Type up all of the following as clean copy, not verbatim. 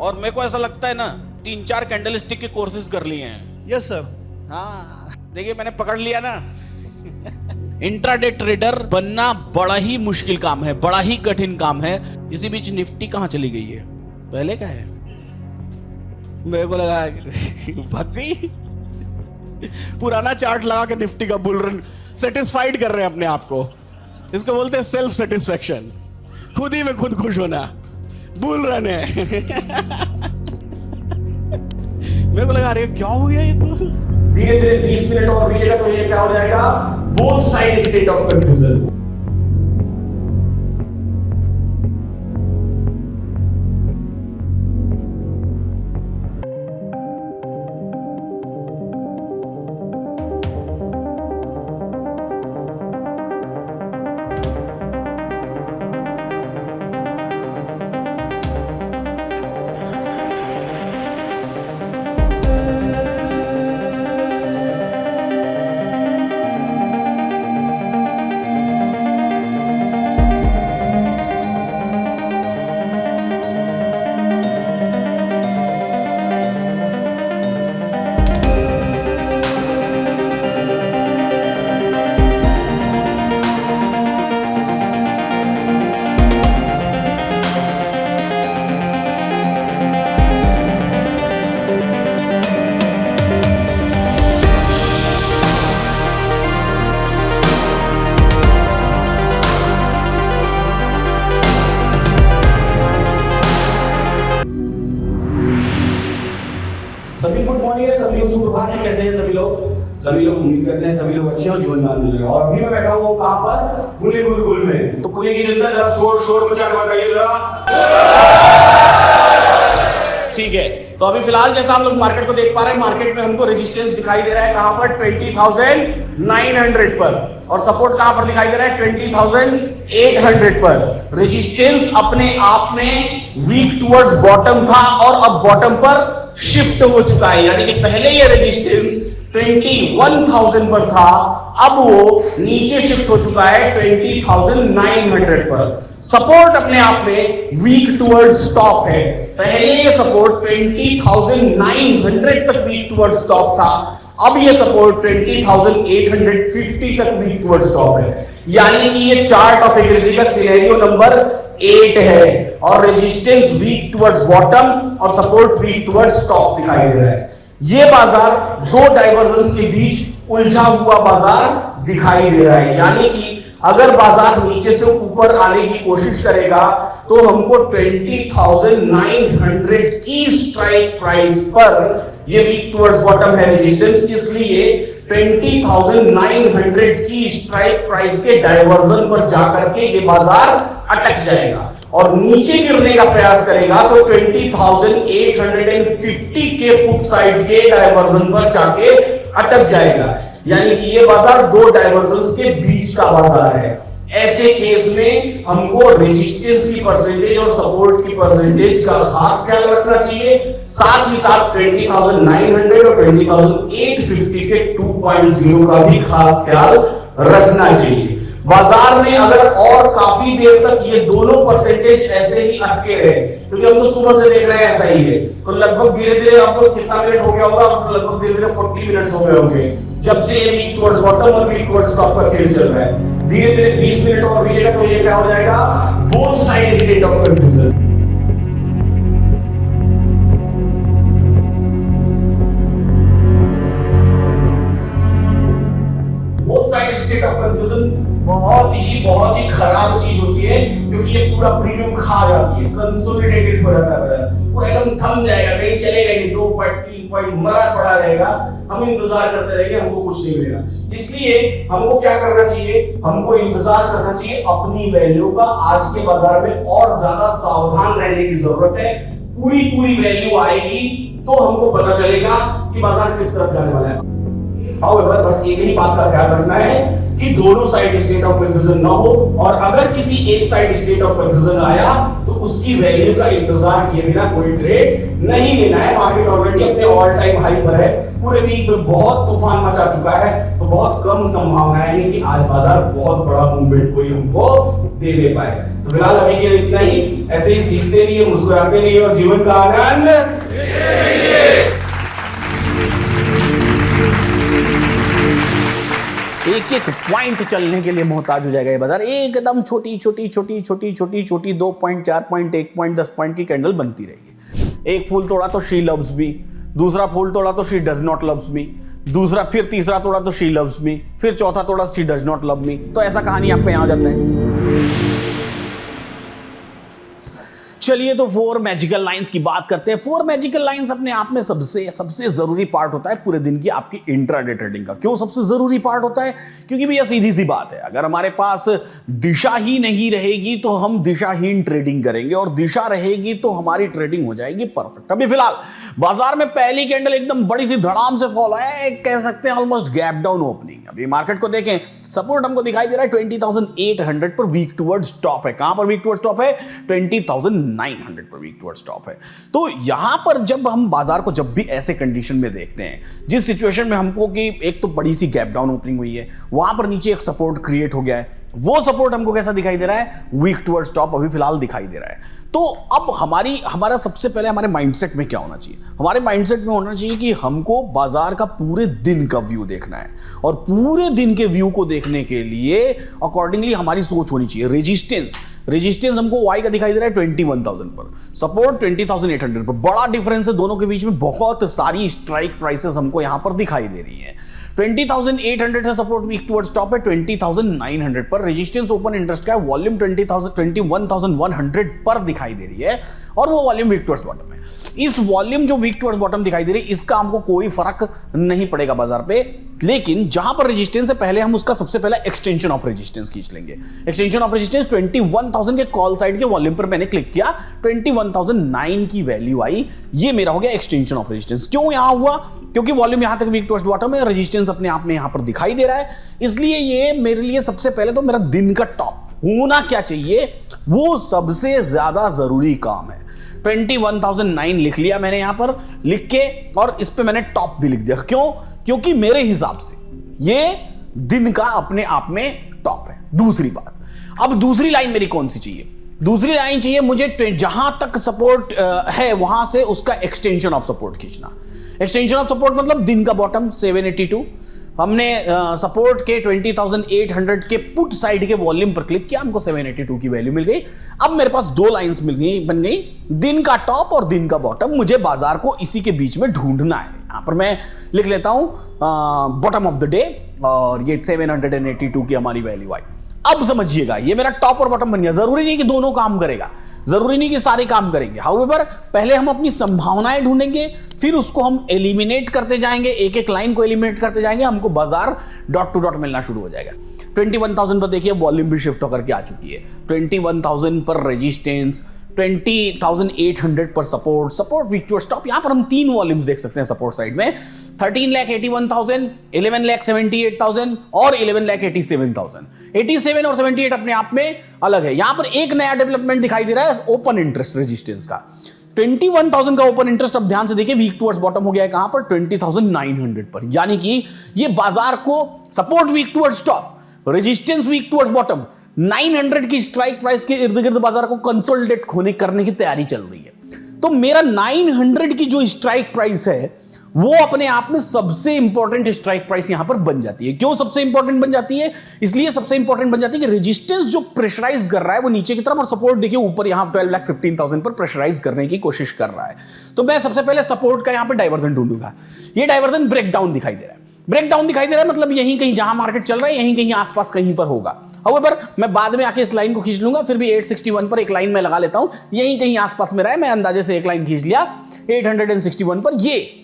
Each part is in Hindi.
और मेरे को ऐसा लगता है ना 3-4 कैंडलस्टिक के कोर्सेज कर लिए हैं। Yes sir. हाँ देखिए मैंने पकड़ लिया ना। इंट्राडे ट्रेडर बनना बड़ा ही मुश्किल काम है, बड़ा ही कठिन काम है। इसी बीच निफ्टी कहां चली गई है? पहले क्या है, मेरे को लगा भाग गई। पुराना चार्ट लगा के निफ्टी का बुल रन सेटिस्फाइड कर रहे हैं अपने आप को। इसको बोलते हैं सेल्फ सेटिस्फेक्शन, खुद ही में खुद खुश होना। बुल रन है। मेरे को लगा अरे क्या हो गया ये तो। धीरे धीरे 20 मिनट और बीतेगा तो ये क्या हो जाएगा, both side state of confusion. सभी गुड मॉर्निंग है, सभी लोग सुप्रभात है। कैसे हैं सभी लोग? सभी लोग उम्मीद करते हैं सभी लोग अच्छे हो, जीवन में आनंद रहे। और अभी मैं बैठा हूँ कहाँ पर? पुणे गुरुकुल में। तो पुणे की जनता जरा शोर मचा के बताइए जरा। ठीक है, तो अभी फिलहाल जैसा हम लोग मार्केट को देख पा रहे हैं, मार्केट में हमको रेजिस्टेंस दिखाई दे रहा है कहां पर? 20,900 पर। और सपोर्ट कहां पर दिखाई दे रहा है? 20,800 पर। रेजिस्टेंस अपने आप में वीक टुवर्ड्स बॉटम था और अब बॉटम पर शिफ्ट हो चुका है। यानी कि पहले ये रेजिस्टेंस 21,000 पर था, अब वो नीचे शिफ्ट हो चुका है 20,900 पर। सपोर्ट अपने आप में वीक टुवर्ड्स टॉप है। पहले ये सपोर्ट 20,900 तक वीक टुवर्ड्स टॉप था, अब ये सपोर्ट 20,850 तक वीक टुवर्ड्स टॉप है। यानी कि ये चार्ट ऑफ एक्यूरेसी का सिनेरियो नंबर 8 है और रेजिस्टेंस वीक टुवर्ड्स बॉटम और सपोर्ट वीक टुवर्ड्स टॉप दिखाई दे रहा है। ये बाजार दो डाइवर्जेंस के बीच उलझा हुआ बाजार दिखाई दे रहा है। यानी कि अगर बाजार नीचे से ऊपर आने की कोशिश करेगा तो हमको 20,900 की स्ट्राइक प्राइस पर, ये वीक टुवर्ड्स बॉटम है रेजिस्टेंस, इसलिए 20,900 की स्ट्राइक प्राइस के डाइवर्जन पर जाकर के ये बाजार अटक जाएगा और नीचे गिरने का प्रयास करेगा तो 20,850 के फुट साइड के डाइवर्जन पर जाके अटक जाएगा। यानी कि ये बाजार दो डाइवर्जेंस के बीच का बाजार है। ऐसे केस में हमको रेजिस्टेंस की परसेंटेज और सपोर्ट की परसेंटेज का खास ख्याल रखना चाहिए। साथ ही साथ 20,900 और 20,850 के 2.0 का भी खास ख्याल रखना चाहिए। बाजार में अगर और काफी देर तक ये दोनों परसेंटेज ऐसे ही अटके रहे, क्योंकि हम तो सुबह से देख रहे हैं ऐसा ही है, तो लगभग धीरे धीरे आपको कितना मिनट हो गया होगा? लगभग धीरे धीरे 40 मिनट हो गए होंगे जब से ये वीक टुवर्ड्स बॉटम और वीक टुवर्ड्स टॉप का खेल चल रहा है। धीरे धीरे 20 मिनट और बीतेगा तो ये क्या हो जाएगा, both side state of confusion. Both side state of confusion बहुत ही खराब चीज होती है, क्योंकि ये पूरा प्रीमियम खा जाती है, कंसोलिडेटेड हो जाता है, पूरा एकदम थम जाएगा, कहीं चलेगा नहीं, 2 पॉइंट 3 पॉइंट मरा पड़ा रहेगा, हम इंतजार करते रहेंगे, हमको कुछ नहीं मिलेगा। इसलिए हमको क्या करना चाहिए? हमको इंतजार करना चाहिए अपनी वैल्यू का। आज के बाजार में और ज्यादा सावधान रहने की जरूरत है। पूरी वैल्यू आएगी तो हमको पता चलेगा कि बाजार किस तरफ जाने वाला है। हाउएवर बस एक ही बात का ख्याल रखना है कि दोनों साइड स्टेट ऑफ कंफ्यूजन ना हो, और अगर किसी एक साइड स्टेट ऑफ कंफ्यूजन आया तो तो उसकी वैल्यू का इंतजार किए बिना कोई ट्रेड नहीं लेना है। मार्केट ऑलरेडी अपने ऑल टाइम हाई पर है, पूरे वीक में बहुत तूफान मचा चुका है, तो बहुत कम संभावनाएं है कि आज बाजार बहुत बड़ा मूवमेंट कोई हमको दे पाए। तो फिलहाल अभी के लिए इतना ही। ऐसे ही सीखते रहिए, मुस्कुराते रहिए और जीवन का आनंद एक एक पॉइंट चलने के लिए मोहताज हो जाएगा ये बाजार। एकदम छोटी छोटी छोटी छोटी छोटी छोटी 2 पॉइंट, 4 पॉइंट, 1 पॉइंट, 10 पॉइंट की कैंडल बनती रहेगी। एक फूल तोड़ा तो शी लव्स मी, दूसरा फूल तोड़ा तो she does not loves me, दूसरा फिर तीसरा तोड़ा तो शी लव्स मी, फिर चौथा तोड़ा she does not love me. तो ऐसा कहानी आपके यहां जाता है। चलिए तो 4 मैजिकल लाइंस की बात करते हैं। 4 मैजिकल लाइंस अपने आप में सबसे जरूरी पार्ट होता है पूरे दिन की आपकी इंट्राडे ट्रेडिंग का। क्यों सबसे जरूरी पार्ट होता है? क्योंकि भैया सीधी सी बात है, अगर हमारे पास दिशा ही नहीं रहेगी तो हम दिशाहीन ट्रेडिंग करेंगे, और दिशा रहेगी तो हमारी ट्रेडिंग हो जाएगी परफेक्ट। अभी फिलहाल बाजार में पहली कैंडल एकदम बड़ी सी धड़ाम से फॉल आया है, कह सकते हैं ऑलमोस्ट गैप डाउन ओपनिंग। अभी मार्केट को देखें, सपोर्ट हमको दिखाई दे रहा है 20,800 पर, वीक टुवर्ड्स टॉप है। कहां पर वीक टुवर्ड्स टॉप है? 20,900 पर वीक टुवर्ड्स टॉप है। तो यहां पर जब हम बाजार को जब भी ऐसे कंडीशन में देखते हैं, जिस सिचुएशन में हमको कि एक तो बड़ी सी गैप डाउन ओपनिंग हुई है, वहां पर नीचे एक सपोर्ट क्रिएट हो गया है, वो सपोर्ट हमको कैसा दिखाई दे रहा है? वीक टुवर्ड्स टॉप अभी फिलहाल दिखाई दे रहा है। तो अब हमारा सबसे पहले हमारे माइंडसेट में क्या होना चाहिए? हमारे माइंडसेट में होना चाहिए कि हमको बाजार का पूरे दिन का व्यू देखना है, और पूरे दिन के व्यू को देखने के लिए अकॉर्डिंगली हमारी सोच होनी चाहिए। रेजिस्टेंस हमको वाई का दिखाई दे रहा है 21,000 पर, सपोर्ट 20,800 पर। बड़ा डिफरेंस है दोनों के बीच में, बहुत सारी स्ट्राइक प्राइसेस हमको यहां पर दिखाई दे रही है। 20,800 से सपोर्ट वीक टुवर्ड्स टॉप है 20,900 पर। रेजिस्टेंस ओपन इंटरेस्ट का है, वॉल्यूम 21,100 पर दिखाई दे रही है, और वो वॉल्यूम वीक टुवर्ड्स बॉटम है। इस वॉल्यूम जो वीक टुवर्ड्स बॉटम दिखाई दे रही है, इसका हमको कोई फर्क नहीं पड़ेगा बाजार पे, लेकिन जहां पर रेजिस्टेंस है पहले हम उसका सबसे पहले एक्सटेंशन ऑफ रेजिस्टेंस खींच लेंगे। एक्सटेंशन ऑफ रेजिस्टेंस 21,000 के कॉल साइड के वॉल्यूम पर मैंने क्लिक किया, 21,009 की वैल्यू आई, ये मेरा हो गया एक्सटेंशन ऑफ रेजिस्टेंस। क्यों यहां हुआ? क्योंकि वॉल्यूम यहां तक वीक टुवर्ड्स बॉटम है, रेजिस्टेंस अपने आप में यहां पर दिखाई दे रहा है, इसलिए ये मेरे लिए सबसे पहले तो मेरा दिन का टॉप होना क्या चाहिए, वो सबसे ज्यादा जरूरी काम है। 21,009 लिख लिया मैंने यहां पर लिख के, और इस पे मैंने टॉप भी लिख दिया। क्यों? क्योंकि मेरे हिसाब से ये दिन का अपने आप में टॉप है। दूसरी बात, अब दूसरी लाइन मेरी कौन सी चाहिए? दूसरी लाइन चाहिए मुझे जहां तक सपोर्ट है वहां से उसका एक्सटेंशन ऑफ सपोर्ट खींचना। एक्सटेंशन ऑफ सपोर्ट मतलब दिन का बॉटम 782, हमने सपोर्ट के 20,800 के पुट साइड के वॉल्यूम पर क्लिक किया, हमको 782 की वैल्यू मिल गई। अब मेरे पास 2 लाइंस बन गई, दिन का टॉप और दिन का बॉटम। मुझे बाजार को इसी के बीच में ढूंढना है। यहां पर मैं लिख लेता हूं बॉटम ऑफ द डे, और ये 782 की हमारी वैल्यू आई। अब समझिएगा, ये मेरा टॉप और बॉटम बन गया। जरूरी नहीं कि दोनों काम करेगा, जरूरी नहीं कि सारे काम करेंगे। हाउएवर पहले हम अपनी संभावनाएं ढूंढेंगे, फिर उसको हम एलिमिनेट करते जाएंगे, एक एक लाइन को एलिमिनेट करते जाएंगे, हमको बाजार डॉट टू डॉट मिलना शुरू हो जाएगा। 21,000 पर देखिए वॉल्यूम भी शिफ्ट होकर के आ चुकी है, 21,000 पर रेजिस्टेंस, 20,800 पर सपोर्ट वीक टुवर्ड्स टॉप। यहां पर हम 3 वॉल्यूम्स देख सकते हैं सपोर्ट साइड में, 13,81,000, 11,78,000 और 11,87,000। 87 और 78 अपने आप में अलग है। यहां पर एक नया डेवलपमेंट दिखाई दे रहा है, ओपन इंटरेस्ट रेजिस्टेंस का। 21,000 का ओपन इंटरेस्ट अब ध्यान से देखिए वीक टुवर्ड्स बॉटम हो गया है कहां पर? 20,900 पर। यानी कि ये बाजार को support week towards top, resistance week towards bottom, 900 की स्ट्राइक प्राइस के इर्द गिर्द बाजार को कंसोलिडेट करने की तैयारी चल रही है। तो मेरा 900 की जो स्ट्राइक प्राइस है वो अपने आप में सबसे इंपॉर्टेंट स्ट्राइक प्राइस यहां पर बन जाती है। क्यों सबसे इंपॉर्टेंट बन जाती है? इसलिए सबसे इंपॉर्टेंट बन जाती है कि रेजिस्टेंस जो प्रेशराइज कर रहा है वो नीचे की तरफ, और सपोर्ट देखिए ऊपर यहां 12,15,000 पर प्रेशराइज करने की कोशिश कर रहा है। तो मैं सबसे पहले सपोर्ट का यहां पर डाइवर्जन ढूंढूंगा। ये डाइवर्जन ब्रेकडाउन दिखाई दे रहा है, ब्रेकडाउन दिखाई दे रहा है, मतलब यहीं कहीं जहां मार्केट चल रहा है यहीं कहीं आसपास कहीं पर होगा। हाउएवर मैं बाद में आके इस लाइन को खींच लूंगा, फिर भी 861 पर एक लाइन मैं लगा लेता हूं, यहीं कहीं आसपास में रहा है। मैं अंदाजे से एक लाइन खींच लिया 861 पर। ये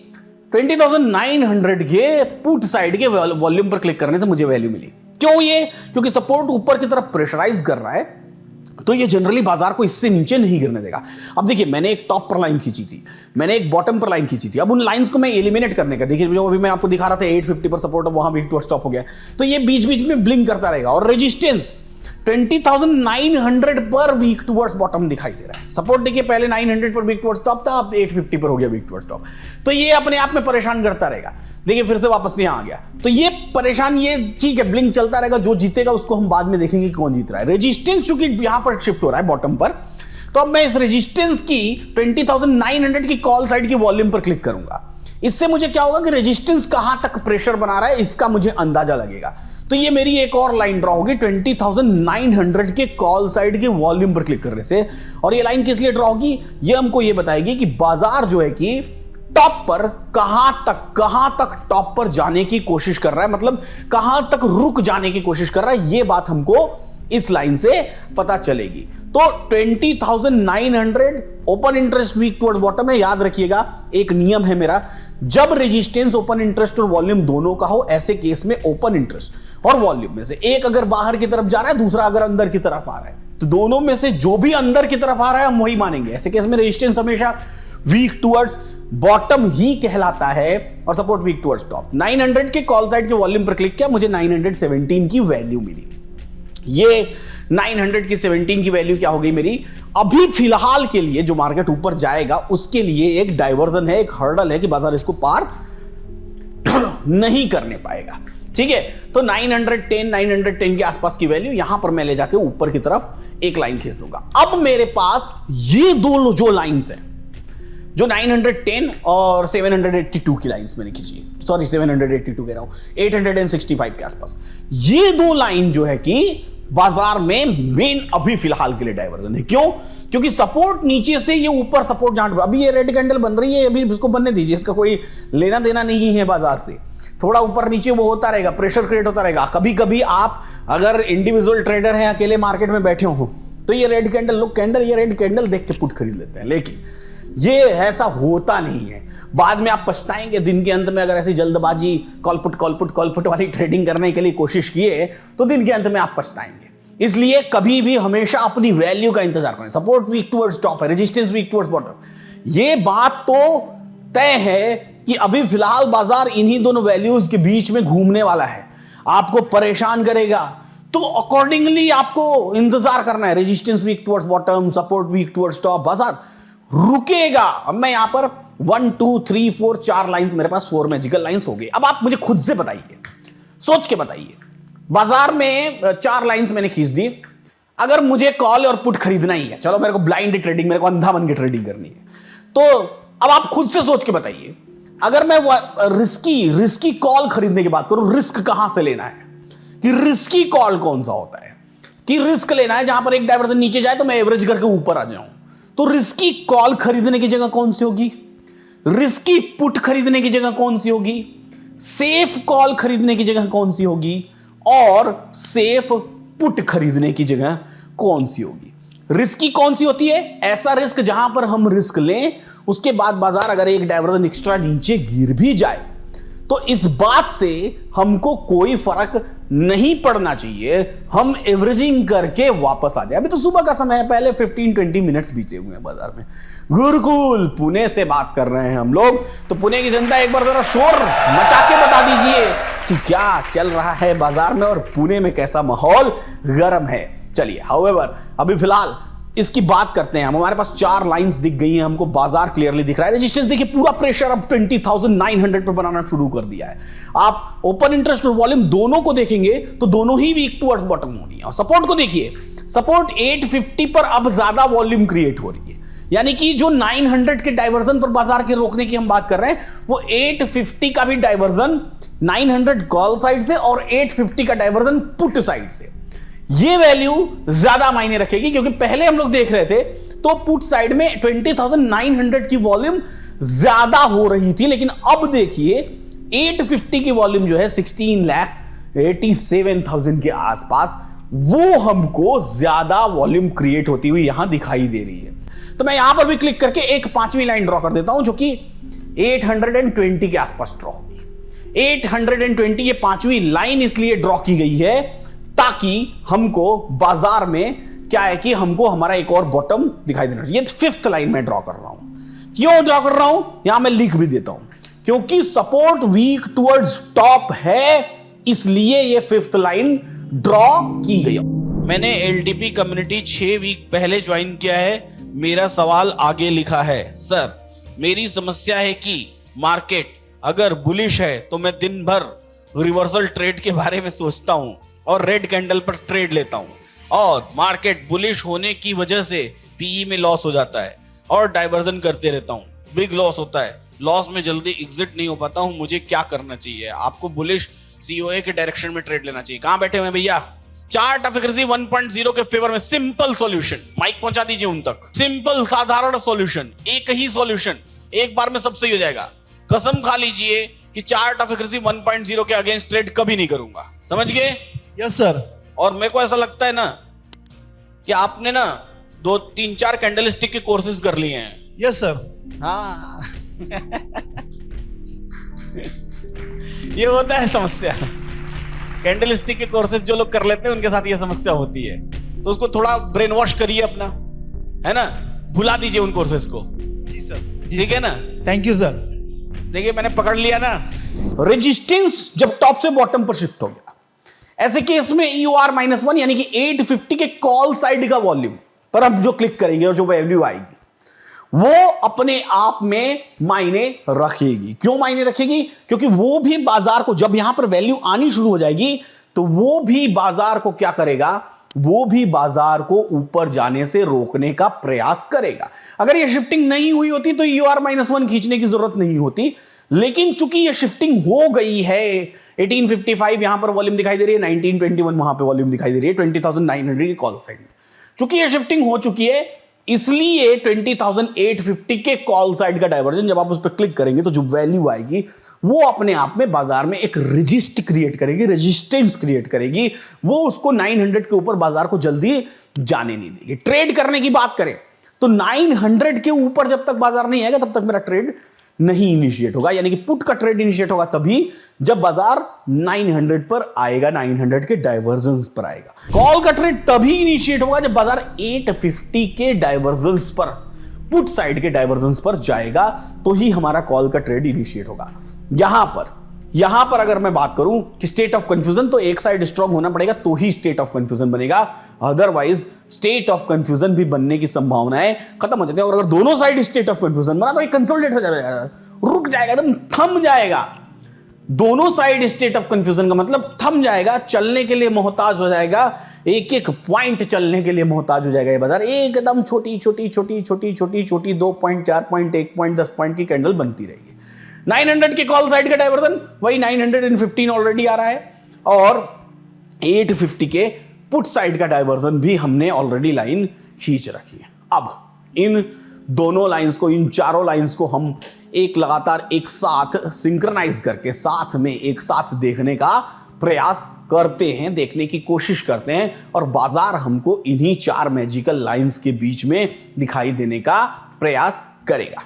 20,900 के पुट साइड के वॉल्यूम पर क्लिक करने से मुझे वैल्यू मिली। क्यों? ये क्योंकि सपोर्ट ऊपर की तरफ प्रेशराइज कर रहा है, तो ये जनरली बाजार को इससे नीचे नहीं गिरने देगा। अब देखिए मैंने एक टॉप पर लाइन खींची थी, मैंने एक बॉटम पर लाइन खींची थी। अब उन लाइंस को मैं एलिमिनेट करने का, देखिए जो अभी मैं आपको दिखा रहा था 850 पर सपोर्ट, वहां वीक टुवर्ड्स टॉप हो गया, तो ये बीच बीच में ब्लिंक करता रहेगा। और रेजिस्टेंस 20,900 पर वीक टुवर्ड्स बॉटम दिखाई दे रहा है। सपोर्ट देखिए पहले 900 पर वीक टुवर्ड्स टॉप था, अब 850 पर हो गया वीक टुवर्ड्स टॉप। तो ये अपने आप में परेशान करता रहेगा। देखिए फिर से वापस यहां आ गया, तो ये परेशान, ये ठीक है, ब्लिंक चलता रहेगा, जो जीतेगा उसको हम बाद में देखेंगे कौन जीत रहा है। रेजिस्टेंस चूंकि यहां पर शिफ्ट हो रहा है बॉटम पर, तो अब मैं इस रेजिस्टेंस की 20,900 की कॉल साइड की वॉल्यूम पर क्लिक करूंगा। इससे मुझे क्या होगा कि रेजिस्टेंस कहां तक प्रेशर बना रहा है इसका मुझे अंदाजा लगेगा। तो ये मेरी एक और लाइन ड्रॉ होगी 20,900 के कॉल साइड के वॉल्यूम पर क्लिक करने से। और ये लाइन किस लिए ड्रॉ होगी, ये हमको ये बताएगी कि बाजार जो है कि टॉप पर कहां तक टॉप पर जाने की कोशिश कर रहा है, मतलब कहां तक रुक जाने की कोशिश कर रहा है, ये बात हमको इस लाइन से पता चलेगी। तो 20,900 open interest weak toward bottom है। याद रखिएगा एक नियम है मेरा, जब रेजिस्टेंस ओपन इंटरेस्ट और वॉल्यूम दोनों का हो, ऐसे केस में ओपन इंटरेस्ट और वॉल्यूम में से एक अगर बाहर की तरफ जा रहा है, दूसरा अगर अंदर की तरफ आ रहा है, तो दोनों में से जो भी अंदर की तरफ आ रहा है हम वही मानेंगे। ऐसे केस में रेजिस्टेंस हमेशा वीक टुवर्ड्स बॉटम ही कहलाता है और सपोर्ट वीक टुवर्ड्स टॉप। 900 के कॉल साइड के वॉल्यूम पर क्लिक किया, मुझे 917 की वैल्यू मिली। ये 900 की 17 की वैल्यू क्या हो गई मेरी, अभी फिलहाल के लिए जो मार्केट ऊपर जाएगा उसके लिए एक डाइवर्जन है, एक हर्डल है कि बाजार इसको पार नहीं करने पाएगा। ठीक है, तो 910 के आसपास की वैल्यू यहां पर मैं ले जाके ऊपर की तरफ एक लाइन खींच दूंगा। अब मेरे पास ये दो जो लाइंस हैं, जो 910 और 782 की लाइंस मैंने खींची, सॉरी 782 कह रहा हूं, 865 के आसपास, ये दो लाइन जो है कि बाजार में मेन अभी फिलहाल के लिए डाइवर्जन है। क्यों? क्योंकि सपोर्ट नीचे से ये ऊपर सपोर्ट जहां, अभी ये रेड कैंडल बन रही है, अभी इसको बनने दीजिए, इसका कोई लेना देना नहीं है बाजार से। थोड़ा ऊपर नीचे वो होता रहेगा, प्रेशर क्रिएट होता रहेगा। कभी कभी आप अगर इंडिविजुअल ट्रेडर हैं, अकेले मार्केट में बैठे हो, तो ये रेड कैंडल, लोग कैंडल, ये रेड कैंडल देख के पुट खरीद लेते हैं, लेकिन ये ऐसा होता नहीं है। बाद में आप पछताएंगे दिन के अंत में। अगर ऐसी जल्दबाजी कॉल पुट वाली ट्रेडिंग करने के लिए कोशिश किए तो दिन के अंत में आप पछताएंगे। इसलिए कभी भी हमेशा अपनी वैल्यू का इंतजार करें। सपोर्ट वीक टुवर्ड्स टॉप है, रेजिस्टेंस वीक टुवर्ड्स बॉटम। ये बात तो तय है कि अभी फिलहाल बाजार इन्हीं दोनों वैल्यूज के बीच में घूमने वाला है, आपको परेशान करेगा, तो अकॉर्डिंगली आपको इंतजार करना है। Resistance week towards bottom, support week towards top, बाजार रुकेगा। अब मैं यहां पर 1 2 3 4 4 लाइंस, मेरे पास 4 मैजिकल लाइंस हो गई। अब आप मुझे खुद से बताइए, सोच के बताइए, बाजार में 4 लाइंस मैंने खींच दी। अगर मुझे कॉल और पुट खरीदना ही है, चलो मेरे को ब्लाइंड ट्रेडिंग, मेरे को अंधा बन के ट्रेडिंग करनी है, तो अब आप खुद से सोच के बताइए, अगर मैं रिस्की कॉल खरीदने की बात करूं, रिस्क कहां से लेना है, कि रिस्की कॉल कौन सा होता है, कि रिस्क लेना है जहां पर एक डाइवर्जन नीचे जाए तो मैं एवरेज करके ऊपर आ जाऊं, तो रिस्की कॉल खरीदने की जगह कौन सी होगी, रिस्की पुट खरीदने की जगह कौन सी होगी, सेफ कॉल खरीदने की जगह कौन सी होगी, और सेफ पुट खरीदने की जगह कौन सी होगी। रिस्की कौन सी होती है? ऐसा रिस्क जहां पर हम रिस्क लें, उसके बाद बाजार अगर एक डाइवर्जन एक्स्ट्रा नीचे गिर भी जाए तो इस बात से हमको कोई फर्क नहीं पड़ना चाहिए, हम एवरेजिंग करके वापस आ जाए। अभी तो सुबह का समय है, पहले 15-20 मिनट्स बीते हुए हैं बाजार में। गुरुकुल पुणे से बात कर रहे हैं हम लोग, तो पुणे की जनता एक बार जरा शोर मचा के बता दीजिए कि क्या चल रहा है बाजार में और पुणे में कैसा माहौल गर्म है। चलिए, हाउएवर अभी फिलहाल इसकी बात करते हैं हम। हमारे पास 4 लाइंस दिख गई हैं, हमको बाजार क्लियरली दिख रहा है। रेजिस्टेंस देखिए, पूरा प्रेशर अब 20,900 पर बनाना शुरू कर दिया है। आप ओपन इंटरेस्ट और वॉल्यूम दोनों को देखेंगे तो दोनों ही वीक टुवर्ड्स बॉटम होनी है। और सपोर्ट को देखिए, सपोर्ट 850 पर अब ज्यादा वॉल्यूम क्रिएट हो रही है, यानी कि जो 900 के डाइवर्जन पर बाजार के रोकने की हम बात कर रहे हैं, वो 850 का भी डाइवर्जन 900 कॉल साइड से और 850 का डाइवर्जन पुट साइड से, ये वैल्यू ज्यादा मायने रखेगी। क्योंकि पहले हम लोग देख रहे थे तो पुट साइड में 20,900 की वॉल्यूम ज्यादा हो रही थी, लेकिन अब देखिए 850 की वॉल्यूम जो है 16,87,000 के आसपास, वो हमको ज्यादा वॉल्यूम क्रिएट होती हुई यहां दिखाई दे रही है। तो मैं यहां पर भी क्लिक करके एक 5वीं लाइन ड्रॉ कर देता हूं, जो कि 820 के आसपास ड्रॉ होगी। 820 ये 5वीं लाइन इसलिए ड्रॉ की गई है ताकि हमको बाजार में क्या है कि हमको हमारा एक और बॉटम दिखाई देना चाहिए। 5th लाइन में ड्रॉ कर रहा हूं। क्यों ड्रॉ कर रहा हूं, यहां मैं लिख भी देता हूं, क्योंकि सपोर्ट वीक टुवर्ड्स टॉप है, इसलिए ये 5th लाइन ड्रॉ की गई। मैंने एलटीपी कम्युनिटी 6 वीक पहले ज्वाइन किया है। मेरा सवाल आगे लिखा है, सर मेरी समस्या है कि मार्केट अगर बुलिश है तो मैं दिन भर रिवर्सल ट्रेड के बारे में सोचता हूं और रेड कैंडल पर ट्रेड लेता हूं और मार्केट बुलिश होने की वजह से पीई में लॉस हो जाता है और डाइवर्जन करते रहता हूं, बिग लॉस होता है, लॉस में जल्दी एग्जिट नहीं हो पाता हूं, मुझे क्या करना चाहिए? आपको बुलिश सीओए के डायरेक्शन में ट्रेड लेना चाहिए। कहां बैठे हुए हैं भैया? चार्ट ऑफ एक्यूरेसी 1.0 के फेवर में सिंपल सॉल्यूशन, माइक पहुंचा दीजिए उन तक। सिंपल साधारण सॉल्यूशन, एक ही सॉल्यूशन, एक बार में सब सही हो जाएगा। कसम खा लीजिए कि चार्ट ऑफ एक्यूरेसी 1.0 के अगेंस्ट ट्रेड कभी नहीं करूंगा। समझ गए? Yes sir. और मेरे को ऐसा लगता है ना कि आपने ना 2-3-4 कैंडलस्टिक के कोर्सेज कर लिए हैं। Yes sir. हाँ ये होता है समस्या। कैंडलस्टिक के कोर्सेज जो लोग कर लेते हैं उनके साथ ये समस्या होती है, तो उसको थोड़ा ब्रेन वॉश करिए अपना, है ना, भुला दीजिए उन कोर्सेज को। जी सर। ठीक है ना? Thank you sir. देखिए मैंने पकड़ लिया ना, रेजिस्टेंस जब टॉप से बॉटम पर शिफ्ट हो गया, ऐसे केस में EOR -1 यानी कि 850 के कॉल साइड का वॉल्यूम पर अब जो क्लिक करेंगे और जो वैल्यू आएगी वो अपने आप में मायने रखेगी। क्यों मायने रखेगी? क्योंकि वो भी बाजार को, जब यहां पर वैल्यू आनी शुरू हो जाएगी तो वो भी बाजार को क्या करेगा? वो भी बाजार को ऊपर जाने से रोकने का प्रयास करेगा। अगर ये शिफ्टिंग नहीं हुई होती तो EOR -1 खींचने की जरूरत नहीं होती, लेकिन चूंकि ये शिफ्टिंग हो गई है, 1855 यहां पर वॉल्यूम दिखाई दे रही है, 1921 वहां पे वॉल्यूम दिखाई दे रही है 20,900 की कॉल साइड में। चूंकि ये शिफ्टिंग हो चुकी है इसलिए 20,850 के कॉल साइड का डाइवर्जन, जब आप उस पर क्लिक करेंगे तो जो वैल्यू आएगी वो अपने आप में बाजार में एक रेजिस्ट क्रिएट करेगी, रेजिस्टेंस क्रिएट करेगी। वो उसको 900 के ऊपर बाजार को जल्दी जाने नहीं देगी। ट्रेड करने की बात करें तो 900 के ऊपर जब तक बाजार नहीं आएगा तब तक मेरा ट्रेड नहीं इनिशिएट होगा, यानी कि पुट का ट्रेड इनिशिएट होगा तभी जब बाजार 900 पर आएगा, 900 के डाइवर्जेंस पर आएगा। कॉल का ट्रेड तभी इनिशिएट होगा जब बाजार 850 के डाइवर्जेंस पर, पुट साइड के डाइवर्जेंस पर जाएगा, तो ही हमारा कॉल का ट्रेड इनिशिएट होगा। यहां पर अगर मैं बात करूं कि स्टेट ऑफ कंफ्यूजन, तो एक साइड स्ट्रांग होना पड़ेगा तो ही स्टेट ऑफ कंफ्यूजन बनेगा, अदरवाइज स्टेट ऑफ कंफ्यूजन भी बनने की संभावनाएं खत्म हो जाती है। और अगर दोनों साइड स्टेट ऑफ कंफ्यूजन बना तो ये कंसोलिडेट हो जाएगा, रुक जाएगा, एकदम थम जाएगा। दोनों साइड स्टेट ऑफ कंफ्यूजन का मतलब थम जाएगा, चलने के लिए मोहताज हो जाएगा, एक एक पॉइंट चलने के लिए मोहताज हो जाएगा ये बाजार। एकदम छोटी छोटी छोटी छोटी छोटी छोटी 2 पॉइंट, 4 पॉइंट, 1 पॉइंट, 10 पॉइंट की कैंडल बनती रहेगी। 900 के कॉल साइड का डाइवर्जन वही 915 ऑलरेडी आ रहा है, और 850 के पुट साइड का डाइवर्जन भी हमने ऑलरेडी लाइन खींच रखी है। अब इन दोनों लाइंस को, इन चारों लाइंस को हम एक लगातार एक साथ सिंक्रोनाइज करके साथ में एक साथ देखने का प्रयास करते हैं, देखने की कोशिश करते हैं, और बाजार हमको इन्हीं 4 मैजिकल लाइंस के बीच में दिखाई देने का प्रयास करेगा।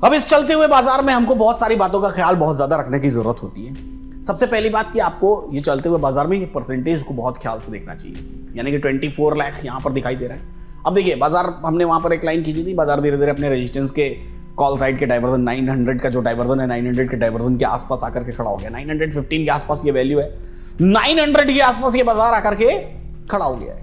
अब इस चलते हुए बाजार में हमको बहुत सारी बातों का ख्याल बहुत ज्यादा रखने की जरूरत होती है। सबसे पहली बात कि आपको ये चलते हुए बाजार में ये परसेंटेज को बहुत ख्याल से देखना चाहिए, यानी कि 24 लाख यहां पर दिखाई दे रहा है। अब देखिए बाजार, हमने वहां पर एक लाइन खींची थी, बाजार धीरे धीरे अपने रेजिस्टेंस के कॉल साइड के डाइवर्जन 900 का जो डाइवर्जन है 900 के डाइवर्जन के आसपास आकर के खड़ा हो गया। 915 के आसपास ये वैल्यू है, 900 के आसपास ये बाजार आकर के खड़ा हो गया है।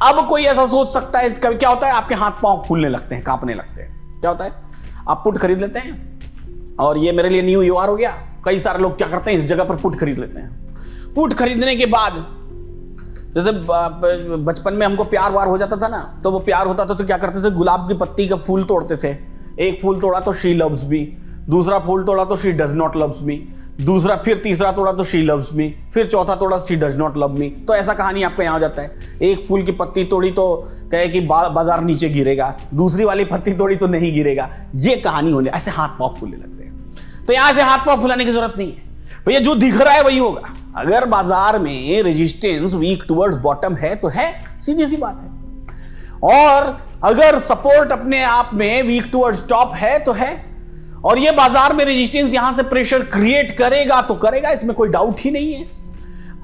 अब कोई ऐसा सोच सकता है, कभी क्या होता है आपके हाथ पांव फूलने लगते हैं, कांपने लगते हैं। क्या होता है, आप पुट खरीद लेते हैं और ये मेरे लिए न्यू EOR हो गया। कई सारे लोग क्या करते हैं, इस जगह पर पुट खरीद लेते हैं। पुट खरीदने के बाद जैसे बचपन में हमको प्यार वार हो जाता था ना, तो वो प्यार होता था तो क्या करते थे, गुलाब की पत्ती का फूल तोड़ते थे। एक फूल तोड़ा तो शी लव्स मी, दूसरा फूल तोड़ा तो she does not loves me, दूसरा फिर तीसरा तोड़ा तो शी लव्स मी, फिर चौथा तोड़ा she does not love me. तो ऐसा कहानी आपका यहां हो जाता है। एक फूल की पत्ती तोड़ी तो कहे कि बाजार नीचे गिरेगा, दूसरी वाली पत्ती तोड़ी तो नहीं गिरेगा, ये कहानी होने, ऐसे हाथ पांव फूलने लगते हैं। तो यहां से हाथ पांव फुलाने की जरूरत नहीं है भैया, जो दिख रहा है वही होगा। अगर बाजार में रेजिस्टेंस वीक टुवर्ड्स बॉटम है तो है, सीधी सी बात है, और अगर सपोर्ट अपने आप में वीक टुवर्ड्स टॉप है तो है, और ये बाजार में रेजिस्टेंस यहां से प्रेशर क्रिएट करेगा तो करेगा, इसमें कोई डाउट ही नहीं है।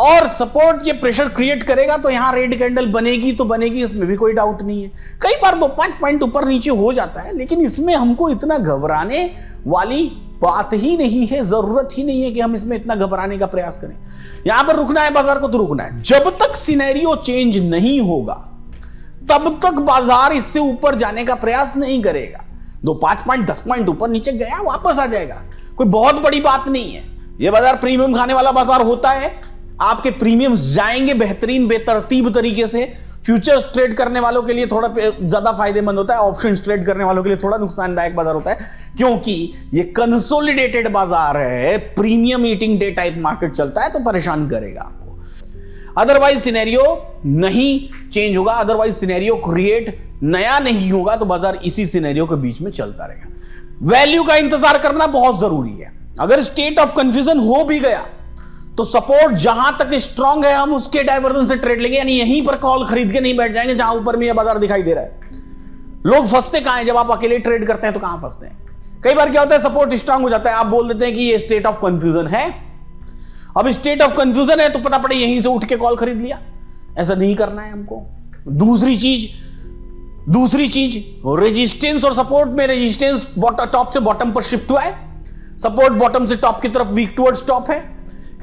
और सपोर्ट ये प्रेशर क्रिएट करेगा तो यहां रेड कैंडल बनेगी तो बनेगी, इसमें भी कोई डाउट नहीं है। कई बार 2-5 पॉइंट ऊपर नीचे हो जाता है, लेकिन इसमें हमको इतना घबराने वाली बात ही नहीं है, जरूरत ही नहीं है कि हम इसमें इतना घबराने का प्रयास करें। यहां पर रुकना है बाजार को तो रुकना है। जब तक सिनेरियो चेंज नहीं होगा तब तक बाजार इससे ऊपर जाने का प्रयास नहीं करेगा। 2-5 पॉइंट 10 पॉइंट ऊपर नीचे गया वापस आ जाएगा, कोई बहुत बड़ी बात नहीं है। यह बाजार प्रीमियम खाने वाला बाजार होता है। आपके प्रीमियम्स जाएंगे बेहतरीन बेतरतीब तरीके से। फ्यूचर्स ट्रेड करने वालों के लिए थोड़ा ज्यादा फायदेमंद होता है, ऑप्शंस ट्रेड करने वालों के लिए थोड़ा नुकसानदायक बाजार होता है, क्योंकि ये कंसोलिडेटेड बाजार है, premium eating day type market चलता है, तो परेशान करेगा आपको। अदरवाइज सिनेरियो नहीं चेंज होगा, अदरवाइज सिनेरियो क्रिएट नया नहीं होगा, तो बाजार इसी सिनेरियो के बीच में चलता रहेगा। वैल्यू का इंतजार करना बहुत जरूरी है। अगर स्टेट ऑफ कंफ्यूजन हो भी गया तो सपोर्ट जहां तक स्ट्रांग है हम उसके डाइवर्जन से ट्रेड लेंगे, यानी यहीं पर कॉल खरीद के नहीं बैठ जाएंगे जहां ऊपर में यह बाजार दिखाई दे रहा है। लोग फंसते कहां हैं जब आप अकेले ट्रेड करते हैं, तो कहां फंसते हैं? कई बार क्या होता है, सपोर्ट स्ट्रांग हो जाता है, आप बोल देते हैं कि ये स्टेट ऑफ कंफ्यूजन है। अब स्टेट ऑफ कंफ्यूजन है तो पता पड़े यहीं से उठ के कॉल खरीद लिया। ऐसा नहीं करना है हमको। दूसरी चीज रेजिस्टेंस और सपोर्ट में, रेजिस्टेंस टॉप से बॉटम पर शिफ्ट हुआ है, सपोर्ट बॉटम से टॉप की तरफ वीक टुवर्ड्स टॉप है।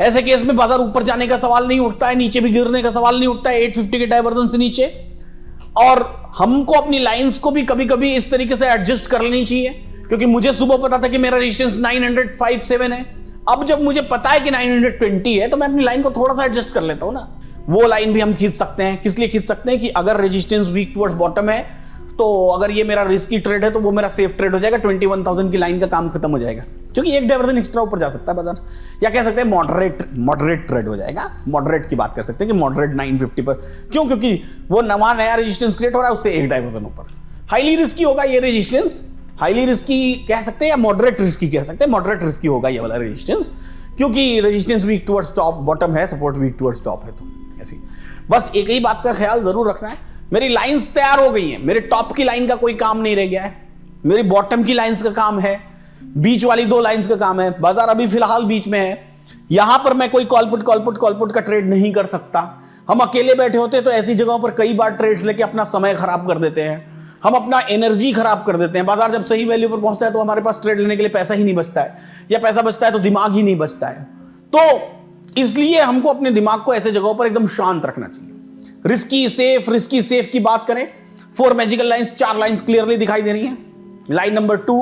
ऐसे केस में बाजार ऊपर जाने का सवाल नहीं उठता है, नीचे भी गिरने का सवाल नहीं उठता है 850 के डाइवर्जन से नीचे। और हमको अपनी लाइंस को भी कभी कभी इस तरीके से एडजस्ट कर लेनी चाहिए, क्योंकि मुझे सुबह पता था कि मेरा रेजिस्टेंस 957 है। अब जब मुझे पता है कि 920 है तो मैं अपनी लाइन को थोड़ा सा एडजस्ट कर लेता हूं ना। वो लाइन भी हम खींच सकते हैं। किस लिए खींच सकते हैं कि अगर रेजिस्टेंस वीक टुवर्ड्स बॉटम है तो अगर ये मेरा रिस्की ट्रेड है तो वो मेरा सेफ ट्रेड हो जाएगा, 21,000 की लाइन का काम खत्म हो जाएगा, क्योंकि एक डाइवर्जन एक्स्ट्रा ऊपर जा सकता है बाजार। या कह सकते हैं मॉडरेट ट्रेड हो जाएगा। मॉडरेट की बात कर सकते हैं कि मॉडरेट 950 पर, क्यों? क्योंकि वो नया रेजिस्टेंस क्रिएट हो रहा है, उससे एक डाइवर्जन ऊपर। हाईली रिस्की होगा ये रेजिस्टेंस, हाईली रिस्की कह सकते हैं या मॉडरेट रिस्की कह सकते हैं। मॉडरेट रिस्की होगा ये वाला रेजिस्टेंस, क्योंकि resistance week towards top bottom है, सपोर्ट वीक टुवर्ड्स टॉप है। तो ऐसी बस एक ही बात का ख्याल जरूर रखना है, मेरी लाइंस तैयार हो गई हैं, मेरे टॉप की लाइन का कोई काम नहीं रह गया है, मेरी बॉटम की लाइंस का काम है, बीच वाली 2 लाइंस का काम है। बाजार अभी फिलहाल बीच में है, यहां पर मैं कोई कॉलपुट का ट्रेड नहीं कर सकता। हम अकेले बैठे होते तो ऐसी जगहों पर कई बार ट्रेड्स लेके अपना समय खराब कर देते हैं, हम अपना एनर्जी खराब कर देते हैं। बाजार जब सही वैल्यू पर पहुंचता है तो हमारे पास ट्रेड लेने के लिए पैसा ही नहीं बचता है, या पैसा बचता है तो दिमाग ही नहीं बचता है। तो इसलिए हमको अपने दिमाग को ऐसे जगहों पर एकदम शांत रखना चाहिए। रिस्की सेफ की बात करें, 4 मैजिकल लाइंस, 4 लाइंस क्लियरली दिखाई दे रही हैं। लाइन नंबर 2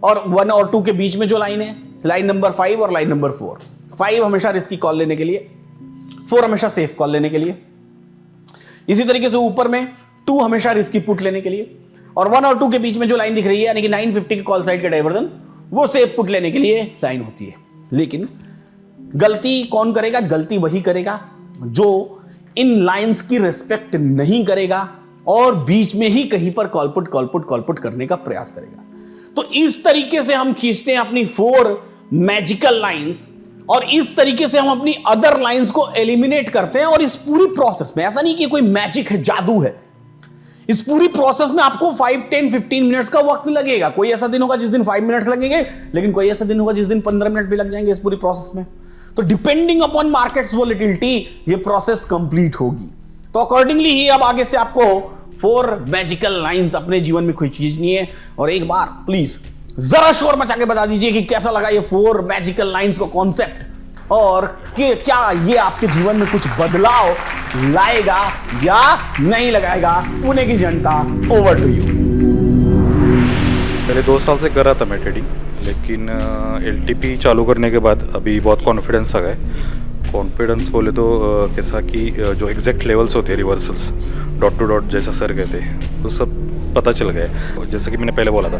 और 1 और 2 के बीच में जो लाइन है, लाइन नंबर 5 और लाइन नंबर 4। 5 हमेशा रिस्की कॉल लेने के लिए, 4 हमेशा सेफ कॉल लेने के लिए। इसी तरीके से ऊपर में 2 हमेशा रिस्की पुट लेने के लिए, और 1 और 2 के बीच में जो लाइन दिख रही है यानी कि 950 के कॉल साइड का डाइवर्जन, वो सेफ पुट लेने के लिए लाइन होती है। लेकिन गलती कौन करेगा? गलती वही करेगा जो इन लाइंस की रिस्पेक्ट नहीं करेगा और बीच में ही कहीं पर कॉलपुट करने का प्रयास करेगा। तो इस तरीके से हम खींचते हैं अपनी 4 मैजिकल लाइंस, और इस तरीके से हम अपनी अदर लाइंस को एलिमिनेट करते हैं। और इस पूरी प्रोसेस में ऐसा नहीं कि कोई मैजिक है, जादू है, इस पूरी प्रोसेस में आपको 5, 10, 15 मिनट्स का वक्त लगेगा। कोई ऐसा दिन होगा जिस दिन 5 मिनट्स लगेंगे, लेकिन कोई ऐसा दिन होगा जिस दिन 15 मिनट भी लग जाएंगे इस पूरी प्रोसेस में। तो डिपेंडिंग अपॉन मार्केट्स वोलेटिलिटी ये प्रोसेस कंप्लीट होगी। तो अकॉर्डिंगली ही अब आगे से आपको 4 मैजिकल लाइंस अपने जीवन में कोई चीज नहीं है। और एक बार प्लीज जरा शोर मचा के बता दीजिए कि कैसा लगा ये 4 मैजिकल लाइंस का कॉन्सेप्ट, और कि क्या ये आपके जीवन में कुछ बदलाव लाएगा या नहीं लगाएगा। पुणे की जनता, ओवर टू यू। पहले 2 साल से कर रहा था मैं ट्रेडिंग, लेकिन LTP चालू करने के बाद अभी बहुत कॉन्फिडेंस आ गए। कॉन्फिडेंस बोले तो कैसा कि जो एग्जैक्ट लेवल्स होते हैं रिवर्सल्स, डॉट टू डॉट जैसा सर कहते हैं, वो सब पता चल गए। जैसे कि मैंने पहले बोला था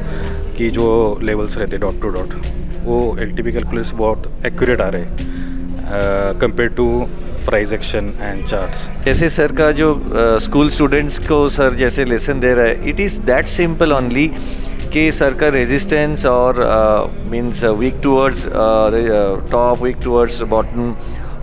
कि जो लेवल्स रहते हैं डॉट टू डॉट, वो LTP कैलकुलेशन बहुत एक्यूरेट आ रहे हैं compare to price action and charts. जैसे सर का जो स्कूल स्टूडेंट्स को सर जैसे लेसन दे रहा है, it is that simple only कि सर का रेजिस्टेंस और means weak towards top, weak towards bottom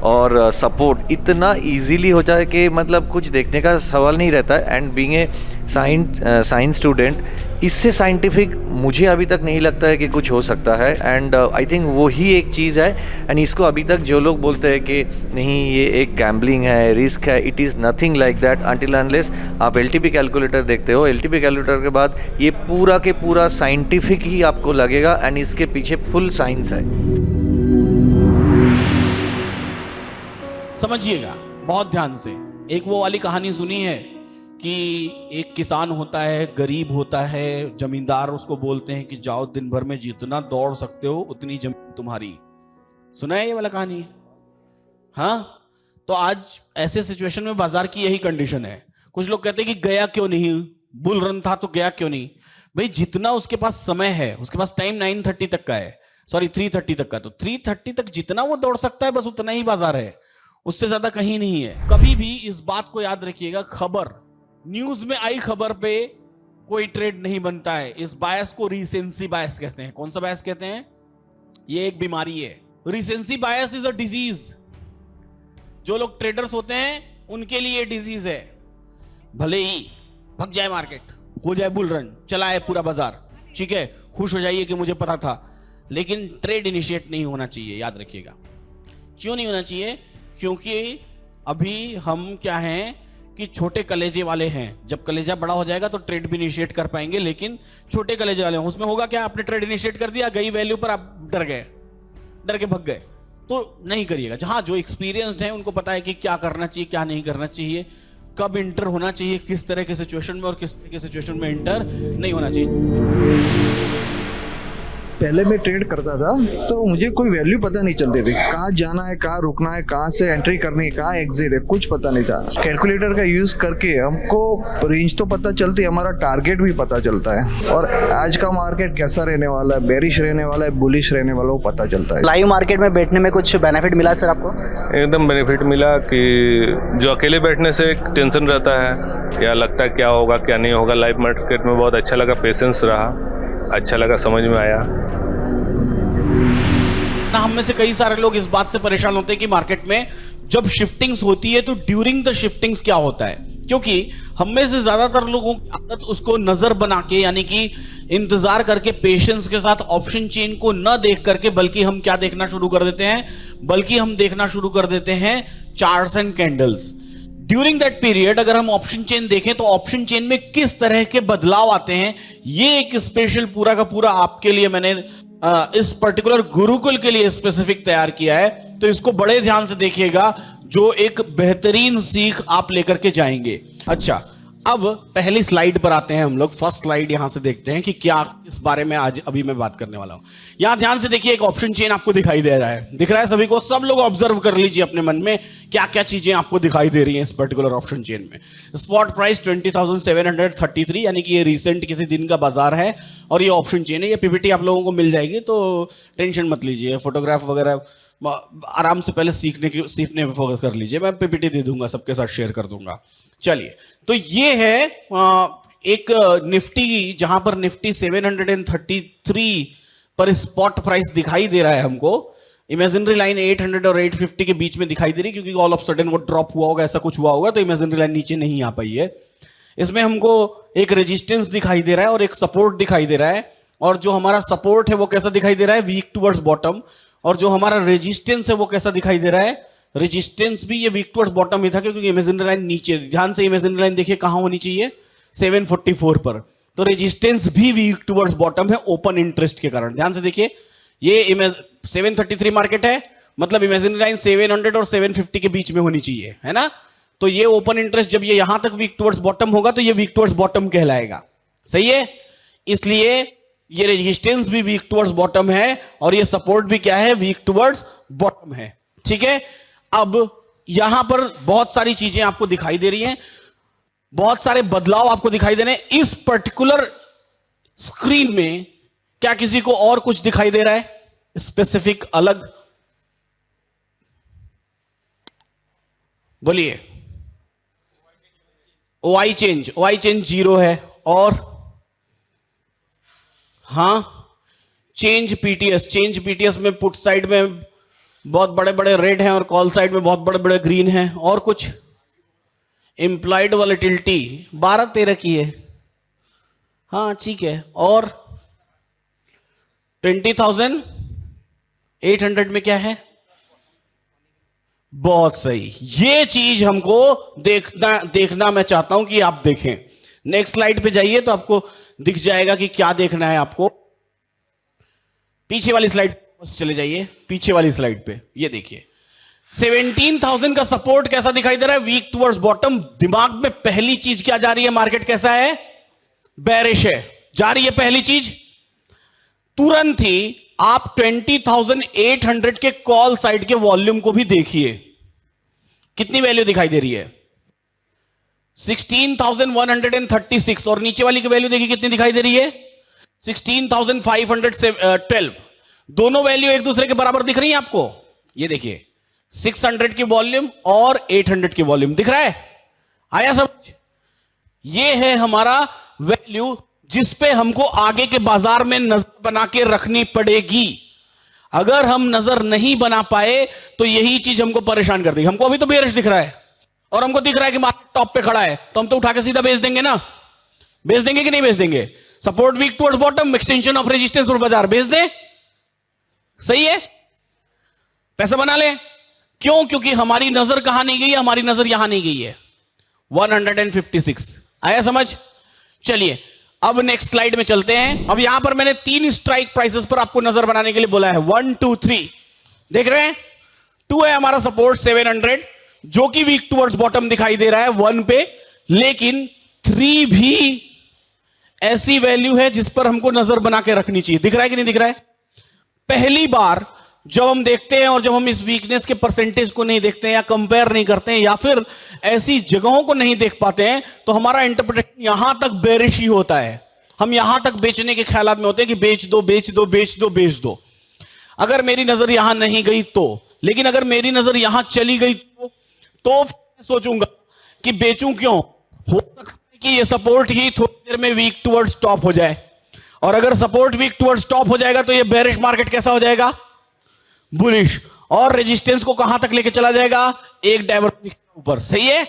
और सपोर्ट इतना इजीली हो जाए कि मतलब कुछ देखने का सवाल नहीं रहता है। And being a science student, इससे साइंटिफिक मुझे अभी तक नहीं लगता है कि कुछ हो सकता है। एंड आई थिंक वो ही एक चीज़ है। एंड इसको अभी तक जो लोग बोलते हैं कि नहीं ये एक गैम्बलिंग है, रिस्क है, it is nothing like that until unless आप LTP कैलकुलेटर देखते हो। LTP कैलकुलेटर के बाद ये पूरा के पूरा साइंटिफिक ही आपको लगेगा, एंड इसके पीछे फुल साइंस है। समझिएगा बहुत ध्यान से। एक वो वाली कहानी सुनी है कि एक किसान होता है, गरीब होता है, जमींदार उसको बोलते हैं कि जाओ दिन भर में जितना दौड़ सकते हो उतनी जमीन तुम्हारी। सुना है ये वाला कहानी? हाँ, तो आज ऐसे सिचुएशन में बाजार की यही कंडीशन है। कुछ लोग कहते हैं कि गया क्यों नहीं, बुल रन था तो गया क्यों नहीं। भाई जितना उसके पास समय है, उसके पास टाइम 9:30 तक का है, सॉरी 3:30 तक का, तो 3:30 तक जितना वो दौड़ सकता है बस उतना ही बाजार है, उससे ज्यादा कहीं नहीं है। कभी भी इस बात को याद रखिएगा, खबर, न्यूज में आई खबर पे कोई ट्रेड नहीं बनता है। इस बायस को रीसेंसी बायस कहते हैं। कौन सा बायस कहते हैं? ये एक बीमारी है। रीसेंसी बायस इज अ डिजीज। जो लोग ट्रेडर्स होते हैं उनके लिए डिजीज है। भले ही भग जाए मार्केट, हो जाए बुल रन, चला है पूरा बाजार, ठीक है, खुश हो जाइए कि मुझे पता था, लेकिन ट्रेड इनिशिएट नहीं होना चाहिए। याद रखिएगा। क्यों नहीं होना चाहिए? क्योंकि अभी हम क्या हैं कि छोटे कलेजे वाले हैं। जब कलेजा बड़ा हो जाएगा तो ट्रेड भी इनिशिएट कर पाएंगे, लेकिन छोटे कलेजे वाले हैं, उसमें होगा क्या, आपने ट्रेड इनिशिएट कर दिया, गई वैल्यू पर आप डर गए, डर के भग गए, तो नहीं करिएगा। जहां जो एक्सपीरियंस्ड है उनको पता है कि क्या करना चाहिए, क्या नहीं करना चाहिए, कब इंटर होना चाहिए, किस तरह के सिचुएशन में और किस तरह के सिचुएशन में इंटर नहीं होना चाहिए। पहले मैं ट्रेड करता था तो मुझे कोई वैल्यू पता नहीं चलती थी, कहाँ जाना है, कहाँ रुकना है, कहाँ से एंट्री करनी है, कहाँ एग्जिट है, कुछ पता नहीं था। कैलकुलेटर का यूज करके हमको रेंज तो पता चलती है, हमारा टारगेट भी पता चलता है, और आज का मार्केट कैसा रहने वाला है, बेरिश रहने वाला है, बुलिश रहने वाला, वो पता चलता है। लाइव मार्केट में बैठने में कुछ बेनिफिट मिला सर आपको? एकदम बेनिफिट मिला कि जो अकेले बैठने से एक टेंशन रहता है, क्या लगता है क्या होगा क्या नहीं होगा। लाइव मार्केट में बहुत अच्छा लगा, पेशेंस रहा, अच्छा लगा, समझ में आया। ना हम में से कई सारे लोग इस बात से परेशान होते हैं कि मार्केट में जब शिफ्टिंग्स होती है तो ड्यूरिंग द शिफ्टिंग्स क्या होता है, क्योंकि हम में से ज्यादातर लोगों की आदत उसको नजर बना के, यानी कि इंतजार करके पेशेंस के साथ ऑप्शन चेन को न देख करके, बल्कि हम क्या देखना शुरू कर देते हैं, बल्कि हम देखना शुरू कर देते हैं charts and candles. During that period अगर हम ऑप्शन चेन देखें तो ऑप्शन चेन में किस तरह के बदलाव आते हैं, ये एक स्पेशल पूरा का पूरा आपके लिए मैंने इस पर्टिकुलर गुरुकुल के लिए स्पेसिफिक तैयार किया है। तो इसको बड़े ध्यान से देखिएगा, जो एक बेहतरीन सीख आप लेकर के जाएंगे। अच्छा, अब पहली स्लाइड पर आते हैं हम लोग। फर्स्ट स्लाइड यहां से देखते हैं कि क्या इस बारे में आज अभी मैं बात करने वाला हूं। यहां ध्यान से देखिए, एक ऑप्शन चेन आपको दिखाई दे रहा है, दिख रहा है सभी को? सब लोग ऑब्जर्व कर लीजिए अपने मन में क्या क्या चीजें आपको दिखाई दे रही हैं इस पर्टिकुलर ऑप्शन चेन में। स्पॉट प्राइस 20,733, यानी कि ये रिसेंट किसी दिन का बाजार है और ये ऑप्शन चेन है। ये पीपीटी आप लोगों को मिल जाएगी, तो टेंशन मत लीजिए, फोटोग्राफ वगैरह आराम से पहले सीखने पे फोकस कर लीजिए। मैं पीपीटी दे दूंगा, सबके साथ शेयर कर दूंगा। चलिए, तो ये है एक निफ्टी, जहां पर निफ्टी 733 पर स्पॉट प्राइस दिखाई दे रहा है हमको। इमेजिनरी लाइन 800 और 850 के बीच में दिखाई दे रही है, क्योंकि ऑल ऑफ सडन वो ड्रॉप हुआ होगा, ऐसा कुछ हुआ होगा, तो इमेजिनरी लाइन नीचे नहीं आ पाई है। इसमें हमको एक रेजिस्टेंस दिखाई दे रहा है और एक सपोर्ट दिखाई दे रहा है, और जो हमारा सपोर्ट है वो कैसा दिखाई दे रहा है, वीक टुवर्ड्स बॉटम, और जो हमारा रेजिस्टेंस है वो कैसा दिखाई दे रहा है, रेजिस्टेंस भी ये वीक टुवर्ड्स बॉटम ही था, क्योंकि इमेजिनरी लाइन नीचे, ध्यान से इमेजिनरी लाइन देखिए कहां होनी चाहिए, 744 पर, तो रेजिस्टेंस भी वीक टुवर्ड्स बॉटम है ओपन इंटरेस्ट के कारण। ध्यान से देखिए, ये 733 मार्केट है, मतलब इमेजिनरी लाइन 700 और 750 के बीच में होनी चाहिए, है ना? तो ये ओपन इंटरेस्ट जब ये यहां तक वीक टुवर्ड्स बॉटम होगा तो ये वीक टुवर्ड्स बॉटम कहलाएगा, सही है? इसलिए ये रेजिस्टेंस भी वीक टुवर्ड्स बॉटम है और ये सपोर्ट भी क्या है, वीक टुवर्ड्स बॉटम है, ठीक है? अब यहां पर बहुत सारी चीजें आपको दिखाई दे रही हैं, बहुत सारे बदलाव आपको दिखाई दे रहे हैं इस पर्टिकुलर स्क्रीन में। क्या किसी को और कुछ दिखाई दे रहा है स्पेसिफिक, अलग? बोलिए। ओआई चेंज 0 है, और हां, चेंज पीटीएस में पुट साइड में बहुत बड़े बड़े रेड हैं और कॉल साइड में बहुत बड़े बड़े ग्रीन हैं। और कुछ? इंप्लाइड वॉलेटिलिटी 12-13 की है, हाँ ठीक है। और 20,800 में क्या है? बहुत सही। ये चीज हमको देखना मैं चाहता हूं कि आप देखें। नेक्स्ट स्लाइड पे जाइए तो आपको दिख जाएगा कि क्या देखना है आपको। पीछे वाली स्लाइड चले जाइए, पीछे वाली स्लाइड पे ये देखिए, 17,000 का सपोर्ट कैसा दिखाई दे रहा है? Week towards bottom. दिमाग में पहली चीज क्या जा रही है? मार्केट कैसा है? बेरिश है। जा रही है पहली चीज। तुरंत ही आप 20,800 के कॉल साइड के वॉल्यूम को भी देखिए, कितनी वैल्यू दिखाई दे रही है? 16,136। और नीचे वाली की वैल्यू देखिए कितनी दिखाई दे रही है? 16,512। दोनों वैल्यू एक दूसरे के बराबर दिख रही है आपको? ये देखिए 600 की वॉल्यूम और 800 की वॉल्यूम दिख रहा है। आया समझ? ये है हमारा वैल्यू जिस पे हमको आगे के बाजार में नजर बना के रखनी पड़ेगी। अगर हम नजर नहीं बना पाए तो यही चीज हमको परेशान कर देगी। हमको अभी तो बेरिश दिख रहा है और हमको दिख रहा है कि मार्केट टॉप पे खड़ा है, तो हम तो उठा के सीधा बेच देंगे ना। बेच देंगे कि नहीं बेच देंगे? Support week towards bottom, extension of resistance पर बाजार बेच दें, सही है, पैसा बना ले। क्यों? क्योंकि हमारी नजर कहां नहीं गई है? हमारी नजर यहां नहीं गई है, 156। आया समझ? चलिए अब नेक्स्ट स्लाइड में चलते हैं। अब यहां पर मैंने 3 स्ट्राइक प्राइसेस पर आपको नजर बनाने के लिए बोला है, 1 2 3। देख रहे हैं? 2 है हमारा सपोर्ट 700, जो कि वीक टुवर्ड्स बॉटम दिखाई दे रहा है 1 पे, लेकिन 3 भी ऐसी वैल्यू है जिस पर हमको नजर बना के रखनी चाहिए। दिख रहा है कि नहीं दिख रहा है? पहली बार जब हम देखते हैं और जब हम इस वीकनेस के परसेंटेज को नहीं देखते हैं या कंपेयर नहीं करते हैं या फिर ऐसी जगहों को नहीं देख पाते हैं, तो हमारा इंटरप्रिटेशन यहां तक बेरिश ही होता है। हम यहां तक बेचने के ख्यालात में होते हैं कि बेच दो बेच दो बेच दो बेच दो। अगर मेरी नजर यहां नहीं गई तो, लेकिन अगर मेरी नजर यहां चली गई तो सोचूंगा कि बेचूं क्यों। हो सकता है कि ये सपोर्ट ही थोड़ी देर में वीक टुवर्ड्स टॉप हो जाए, और अगर सपोर्ट वीक टुवर्ड्स टॉप हो जाएगा तो ये बेरिश मार्केट कैसा हो जाएगा? बुलिश। और रेजिस्टेंस को कहां तक लेके चला जाएगा? एक डायवर्जन ऊपर, सही है,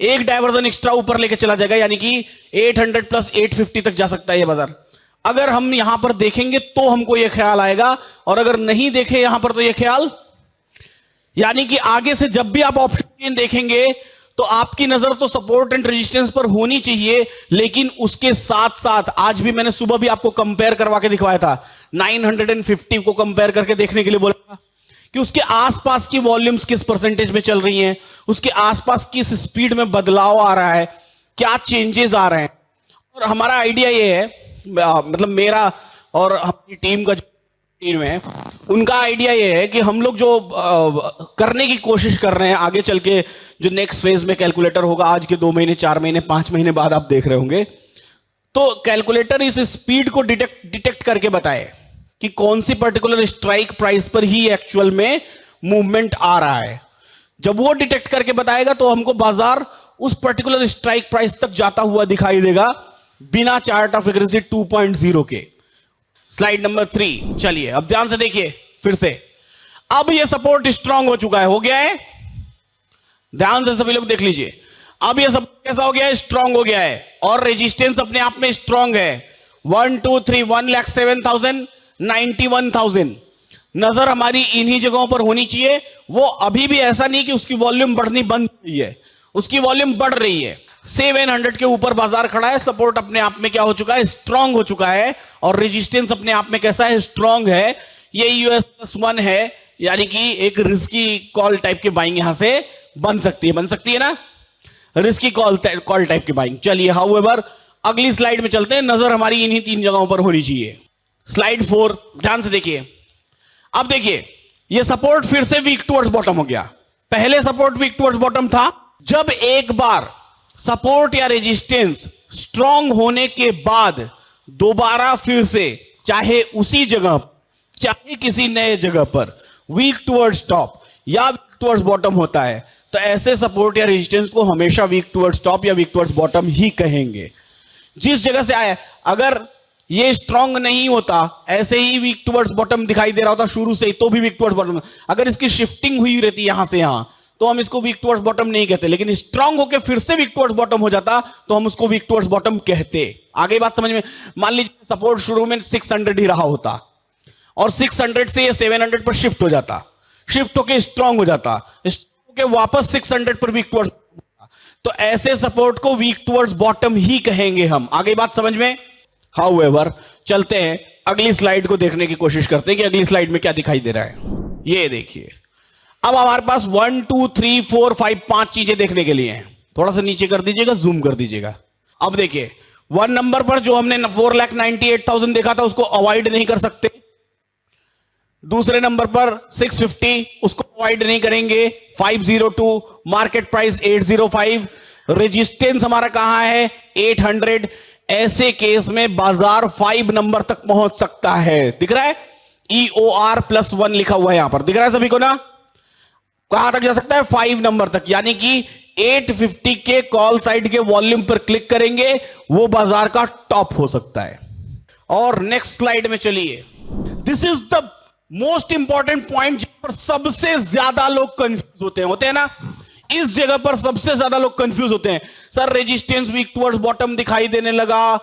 एक डायवर्जन एक्स्ट्रा ऊपर लेके चला जाएगा, यानी कि 800 प्लस 850 तक जा सकता है ये बाजार। अगर हम यहां पर देखेंगे तो हमको ये ख्याल आएगा, और अगर नहीं देखे यहां पर तो ये ख्याल, यानी कि आगे से जब भी आप ऑप्शन चेन देखेंगे तो आपकी नजर तो सपोर्ट एंड रेजिस्टेंस पर होनी चाहिए, लेकिन उसके साथ साथ आज भी मैंने सुबह भी आपको कंपेयर करवा के दिखवाया था, 950 को कंपेयर करके देखने के लिए बोला कि उसके आसपास की वॉल्यूम्स किस परसेंटेज में चल रही हैं, उसके आसपास किस स्पीड में बदलाव आ रहा है, क्या चेंजेस आ रहे हैं। और हमारा आइडिया ये है, मतलब मेरा और हमारी टीम का टीम है, उनका आइडिया ये है कि हम लोग जो करने की कोशिश कर रहे हैं आगे चल के, जो नेक्स्ट फेज में कैलकुलेटर होगा आज के 2 महीने 4 महीने 5 महीने बाद आप देख रहे होंगे, तो कैलकुलेटर इस स्पीड को डिटेक्ट करके बताए कि कौन सी पर्टिकुलर स्ट्राइक प्राइस पर ही एक्चुअल में मूवमेंट आ रहा है। जब वो डिटेक्ट करके बताएगा तो हमको बाजार उस पर्टिकुलर स्ट्राइक प्राइस तक जाता हुआ दिखाई देगा बिना चार्ट ऑफ एक्यूरेसी 2.0 के। स्लाइड नंबर 3 चलिए अब ध्यान से देखिए फिर से। अब ये सपोर्ट स्ट्रांग हो चुका है, हो गया है, ध्यान से सभी लोग देख लीजिए। अब ये सपोर्ट कैसा हो गया है? स्ट्रांग हो गया है, और रेजिस्टेंस अपने आप में स्ट्रांग है। 1 2 3 1,07,000 91,000 नजर हमारी इन्हीं जगहों पर होनी चाहिए। वो अभी भी ऐसा नहीं कि उसकी वॉल्यूम बढ़नी बंद हुई है, उसकी वॉल्यूम बढ़ रही है। 700 के ऊपर बाजार खड़ा है, सपोर्ट अपने आप में क्या हो चुका है? स्ट्रांग हो चुका है, और रेजिस्टेंस अपने आप में कैसा है? स्ट्रांग है। ये US+1 है, यानी कि एक रिस्की कॉल टाइप की बाइंग यहां से बन सकती है ना, रिस्की कॉल टाइप की बाइंग। चलिए हाउएवर अगली स्लाइड में चलते हैं। नजर हमारी इन्हीं 3 जगहों पर होनी चाहिए। स्लाइड 4 ध्यान से देखिए। अब देखिए ये सपोर्ट फिर से वीक टुवर्ड्स बॉटम हो गया। पहले सपोर्ट वीक टुवर्ड्स बॉटम था। जब एक बार सपोर्ट या रेजिस्टेंस स्ट्रांग होने के बाद दोबारा फिर से चाहे उसी जगह चाहे किसी नए जगह पर वीक टुवर्ड्स टॉप या वीक टुवर्ड्स बॉटम होता है, तो ऐसे सपोर्ट या रेजिस्टेंस को हमेशा वीक टुवर्ड्स टॉप या वीक टुवर्ड्स बॉटम ही कहेंगे। जिस जगह से आया, अगर ये स्ट्रांग नहीं होता, ऐसे ही वीक टुवर्ड्स बॉटम दिखाई दे रहा होता शुरू से ही, तो भी वीक टुवर्ड्स बॉटम। अगर इसकी शिफ्टिंग हुई रहती यहां से यहां, तो हम इसको वीक टुवर्ड्स बॉटम नहीं कहते, लेकिन स्ट्रांग होकर फिर से वीक टुवर्ड्स बॉटम हो जाता तो हम उसको वीक टुवर्ड्स बॉटम कहते। आगे बात समझ में? मान लीजिए सपोर्ट शुरू में 600 ही रहा होता और 600 से ये 700 पर शिफ्ट हो जाता, शिफ्ट होकर स्ट्रांग हो जाता, स्ट्रांग होकर वापस 600 पर वीक टुवर्ड्स, तो ऐसे सपोर्ट को वीक टुवर्ड्स बॉटम ही कहेंगे हम। आगे बात समझ में? हाउएवर चलते हैं अगली स्लाइड को देखने की कोशिश करते हैं कि अगली स्लाइड में क्या दिखाई दे रहा है। ये देखिए अब हमारे पास 1 2 3 4 5 5 चीजें देखने के लिए हैं। थोड़ा सा नीचे कर दीजिएगा, जूम कर दीजिएगा। अब देखिए 1 नंबर पर जो हमने 4,98,000 देखा था उसको अवॉइड नहीं कर सकते। दूसरे नंबर पर 650, उसको अवॉइड नहीं करेंगे। 502, मार्केट प्राइस 805, रेजिस्टेंस हमारा कहां है 800। ऐसे केस में बाजार 5 नंबर तक पहुंच सकता है। दिख रहा है EOR +1 लिखा हुआ है यहां पर, दिख रहा है सभी को ना? कहां तक जा सकता है 5 नंबर तक, यानी कि 850 के कॉल साइड के वॉल्यूम पर क्लिक करेंगे, वो बाजार का टॉप हो सकता है। और नेक्स्ट स्लाइड में चलिए। This is the most important point जहां पर सबसे ज्यादा लोग कंफ्यूज होते हैं ना। इस जगह पर सबसे ज्यादा लोग कंफ्यूज होते हैं। Sir resistance week towards bottom दिखाई देने लगा,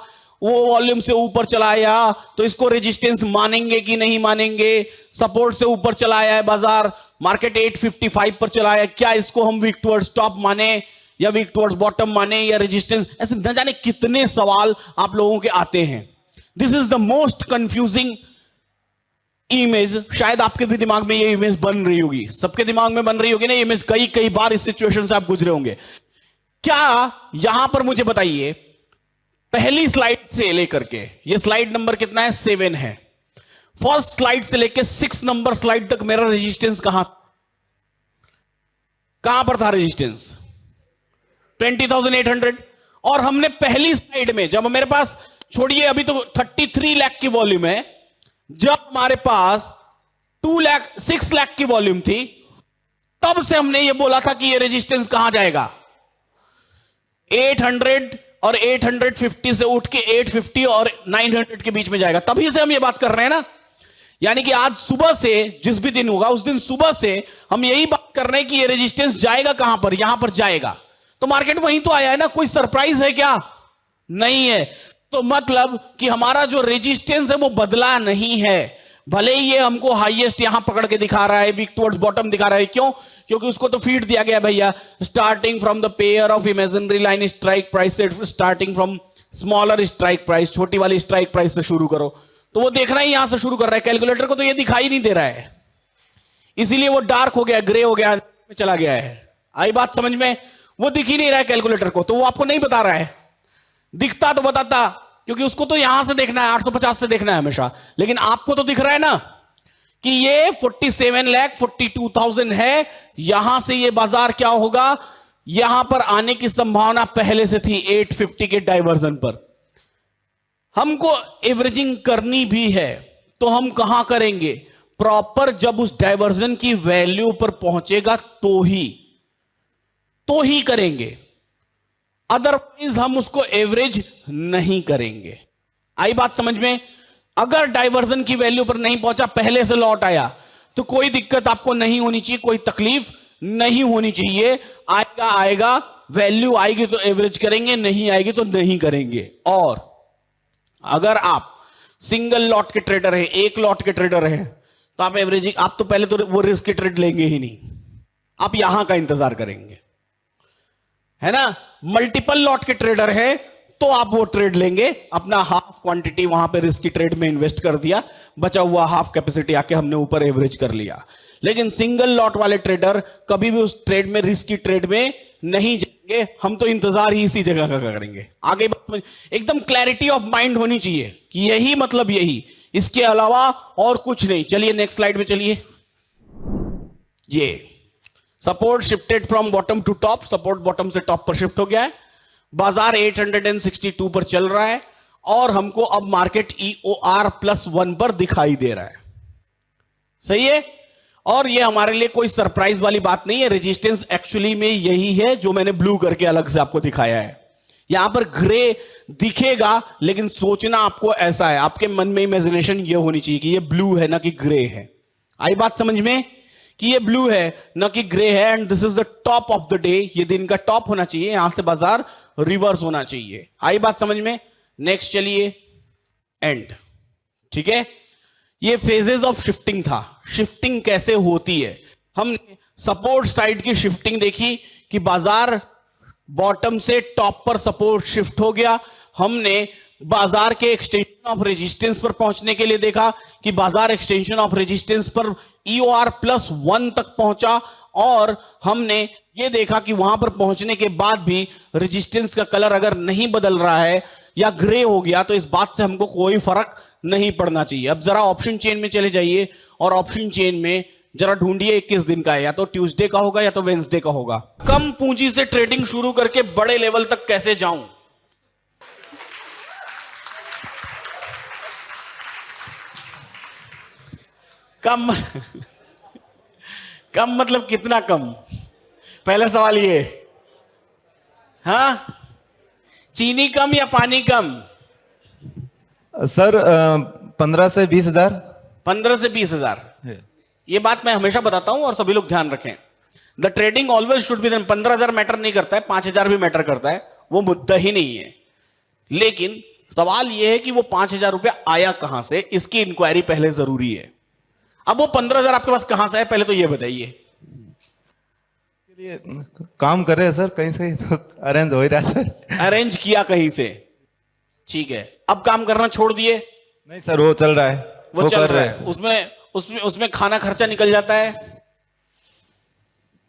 वो वॉल्यूम से ऊपर चला आया, तो इसको रेजिस्टेंस मानेंगे कि नहीं मानेंगे? सपोर्ट से ऊपर चला आया है बाजार, मार्केट 855 पर चला आया, क्या इसको हम वीक टुवर्ड्स टॉप माने या वीक टुवर्ड्स बॉटम माने या रेजिस्टेंस? ऐसे न जाने कितने सवाल आप लोगों के आते हैं। This is the most confusing image. शायद आपके भी दिमाग में ये इमेज बन रही होगी, सबके दिमाग में बन रही होगी ना इमेज। कई कई बार इस सिचुएशन से आप गुजरे होंगे। क्या यहां पर मुझे बताइए, पहली स्लाइड से लेकर के ये स्लाइड नंबर कितना है 7 है, फर्स्ट स्लाइड से लेकर 6 नंबर स्लाइड तक मेरा रेजिस्टेंस कहां पर था? रेजिस्टेंस 20,800। और हमने पहली स्लाइड में जब मेरे पास, छोड़िए अभी तो 33 लाख की वॉल्यूम है, जब हमारे पास 6 लाख की वॉल्यूम थी, तब से हमने ये बोला था कि ये रेजिस्टेंस कहां जाएगा 800 और 850 से उठ के 850 और 900 के बीच में जाएगा। तभी से हम ये बात कर रहे हैं ना। यानी कि आज सुबह से, जिस भी दिन होगा उस दिन सुबह से हम यही बात कर रहे हैं कि ये रेजिस्टेंस जाएगा कहां पर, यहां पर जाएगा। तो मार्केट वहीं तो आया है ना, कोई सरप्राइज है क्या? नहीं है। तो मतलब कि हमारा जो रेजिस्टेंस है वो बदला नहीं है। भले ही ये हमको हाईएस्ट यहां पकड़ के दिखा रहा है, वीक टुवर्ड्स बॉटम दिखा रहा है, क्यों? क्योंकि उसको तो फीड दिया गया भैया, starting from the pair of imaginary line strike price, starting from smaller strike price, छोटी वाली स्ट्राइक प्राइस से शुरू करो। तो वो देखना ही यहां से शुरू कर रहा है। कैलकुलेटर को तो ये दिखाई नहीं दे रहा है, इसीलिए वो डार्क हो गया, ग्रे हो गया, चला गया है। आई बात समझ में? वो दिख ही नहीं रहा है कैलकुलेटर को, तो वो आपको नहीं बता रहा है। दिखता तो बताता, क्योंकि उसको तो यहां से देखना है, 850 से देखना है हमेशा। लेकिन आपको तो दिख रहा है ना कि ये 47,42,000 है। यहां से ये बाजार क्या होगा, यहां पर आने की संभावना पहले से थी 850 के डाइवर्जन पर। हमको एवरेजिंग करनी भी है तो हम कहां करेंगे? प्रॉपर जब उस डाइवर्जन की वैल्यू पर पहुंचेगा तो ही करेंगे, अदरवाइज हम उसको एवरेज नहीं करेंगे। आई बात समझ में? अगर डाइवर्जन की वैल्यू पर नहीं पहुंचा, पहले से लौट आया, तो कोई दिक्कत आपको नहीं होनी चाहिए, कोई तकलीफ नहीं होनी चाहिए। आएगा वैल्यू आएगी तो एवरेज करेंगे, नहीं आएगी तो नहीं करेंगे। और अगर आप सिंगल लॉट के ट्रेडर हैं, एक लॉट के ट्रेडर हैं, तो आप एवरेजिंग, आप तो पहले तो वो रिस्क की ट्रेड लेंगे ही नहीं, आप यहां का इंतजार करेंगे, है ना। मल्टीपल लॉट के ट्रेडर है तो आप वो ट्रेड लेंगे, अपना हाफ क्वांटिटी वहां पे रिस्क की ट्रेड में इन्वेस्ट कर दिया, बचा हुआ हाफ कैपेसिटी आके हमने ऊपर एवरेज कर लिया। लेकिन सिंगल लॉट वाले ट्रेडर कभी भी उस ट्रेड में, रिस्क की ट्रेड में नहीं जाएंगे। हम तो इंतजार ही इसी जगह का करेंगे। आगे एकदम क्लैरिटी ऑफ माइंड होनी चाहिए कि यही मतलब यही, इसके अलावा और कुछ नहीं। चलिए नेक्स्ट स्लाइड में चलिए। ये support shifted from bottom to top, support bottom से टॉप पर शिफ्ट हो गया है। बाजार 862 पर चल रहा है और हमको अब मार्केट EOR +1 पर दिखाई दे रहा है। सही है। और ये हमारे लिए कोई सरप्राइज वाली बात नहीं है। रेजिस्टेंस एक्चुअली में यही है जो मैंने ब्लू करके अलग से आपको दिखाया है। यहां पर ग्रे दिखेगा, लेकिन सोचना आपको ऐसा है, आपके मन में इमेजिनेशन ये होनी चाहिए कि ये ब्लू है ना कि ग्रे है। आई बात समझ में कि ये ब्लू है ना कि ग्रे है, and this is the top of the day. ये दिन का टॉप होना चाहिए, यहां से बाजार रिवर्स होना चाहिए। आई बात समझ में? नेक्स्ट चलिए, एंड। ठीक है, ये फेजेस ऑफ शिफ्टिंग था। शिफ्टिंग कैसे होती है, हमने सपोर्ट साइड की शिफ्टिंग देखी कि बाजार बॉटम से टॉप पर सपोर्ट शिफ्ट हो गया। हमने बाजार के एक्सटेंशन ऑफ रेजिस्टेंस पर पहुंचने के लिए देखा कि बाजार एक्सटेंशन ऑफ रेजिस्टेंस पर EOR+1 तक पहुंचा, और हमने ये देखा कि वहां पर पहुंचने के बाद भी रेजिस्टेंस का कलर अगर नहीं बदल रहा है या ग्रे हो गया तो इस बात से हमको कोई फर्क नहीं पड़ना चाहिए। अब जरा ऑप्शन चेन में चले जाइए और ऑप्शन चेन में जरा ढूंढिए 21 दिन का है, या तो ट्यूसडे का होगा या तो वेंसडे का होगा। कम पूंजी से ट्रेडिंग शुरू करके बड़े लेवल तक कैसे जाऊं? कम कम मतलब कितना कम? पहला सवाल ये, हाँ, चीनी कम या पानी कम? सर 15 से 20 हजार। 15 से 20 हजार। ये बात मैं हमेशा बताता हूं और सभी लोग ध्यान रखें। The trading always should be 15,000 matter नहीं करता है, 5,000 भी मैटर करता है, वो मुद्दा ही नहीं है। लेकिन सवाल यह है कि वो 5,000 रुपया आया कहां से, इसकी इंक्वायरी पहले जरूरी है। अब वो 15,000 आपके पास कहां से है, पहले तो ये बताइए। काम कर रहे हैं सर, कहीं से तो अरेंज हो ही रहा है सर। अरेंज किया कहीं से, ठीक है। अब काम करना छोड़ दिए? नहीं सर, वो चल रहा है, वो चल कर रहा रहे है। हैं उसमें खाना खर्चा निकल जाता है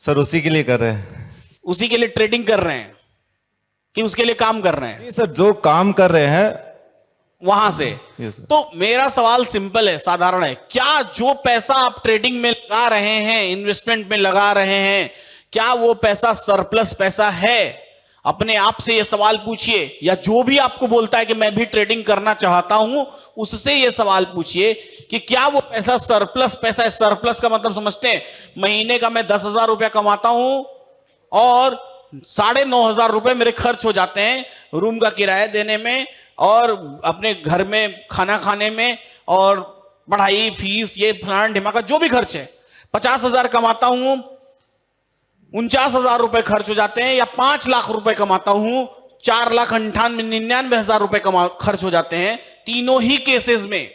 सर, उसी के लिए कर रहे हैं। उसी के लिए ट्रेडिंग कर रहे हैं कि उसके लिए काम कर रहे हैं? नहीं सर, जो काम कर रहे हैं वहां से। Yes, sir. तो मेरा सवाल सिंपल है, साधारण है। क्या जो पैसा आप ट्रेडिंग में लगा रहे हैं, इन्वेस्टमेंट में लगा रहे हैं, क्या वो पैसा सरप्लस पैसा है? अपने आप से ये सवाल पूछिए, या जो भी आपको बोलता है कि मैं भी ट्रेडिंग करना चाहता हूं उससे ये सवाल पूछिए कि क्या वो पैसा सरप्लस पैसा है। सरप्लस का मतलब समझते हैं? महीने का मैं 10,000 रुपया कमाता हूं और 9,500 रुपए मेरे खर्च हो जाते हैं रूम का किराया देने में और अपने घर में खाना खाने में और पढ़ाई फीस, ये फलाना ढिमाका जो भी खर्च है। 50,000 कमाता हूं, 49,000 रुपए खर्च हो जाते हैं, या 5 लाख रुपए कमाता हूं, 4,99,000 रुपए खर्च हो जाते हैं। तीनों ही केसेस में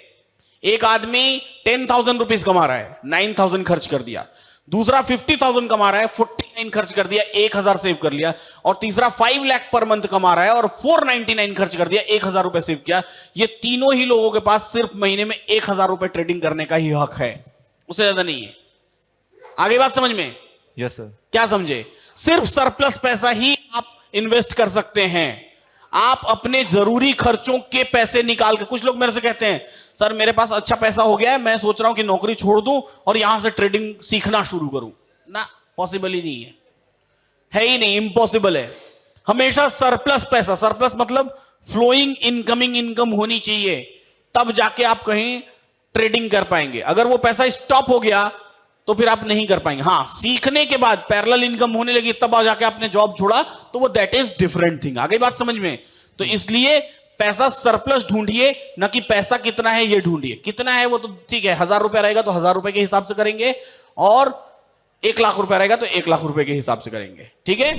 एक आदमी 10,000 रुपीज कमा रहा है, 9,000 खर्च कर दिया। दूसरा 50,000 कमा रहा है, 49 खर्च कर दिया, 1,000 सेव कर लिया। और तीसरा 5 लाख पर मंथ कमा रहा है और 499 खर्च कर दिया, 1,000 रुपए सेव किया। ये तीनों ही लोगों के पास सिर्फ महीने में 1,000 रुपए ट्रेडिंग करने का ही हक है, उससे ज्यादा नहीं है। आगे बात समझ में? Yes sir. क्या समझे? सिर्फ सरप्लस पैसा ही आप इन्वेस्ट कर सकते हैं। आप अपने जरूरी खर्चों के पैसे निकाल के, कुछ लोग मेरे से कहते हैं सर मेरे पास अच्छा पैसा हो गया है, मैं सोच रहा हूं कि नौकरी छोड़ दूं और यहां से ट्रेडिंग सीखना शुरू करूं। ना, पॉसिबल ही नहीं है ही नहीं, इम्पॉसिबल है। हमेशा सरप्लस पैसा, सरप्लस मतलब फ्लोइंग इनकमिंग इनकम होनी चाहिए, तब जाके आप कहीं ट्रेडिंग कर पाएंगे। अगर वो पैसा स्टॉप हो गया तो फिर आप नहीं कर पाएंगे। हाँ, सीखने के बाद पैरेलल इनकम होने लगी तब आ जाके आपने जॉब छोड़ा तो वो दैट इज डिफरेंट थिंग। आगे बात समझ में? तो इसलिए पैसा सरप्लस ढूंढिए, ना कि पैसा कितना है ये ढूंढिए। कितना है वो तो ठीक है, 1,000 रुपया रहेगा तो 1,000 रुपए के हिसाब से करेंगे, और 1 लाख रुपया रहेगा तो 1 लाख रुपए के हिसाब से करेंगे। ठीक है,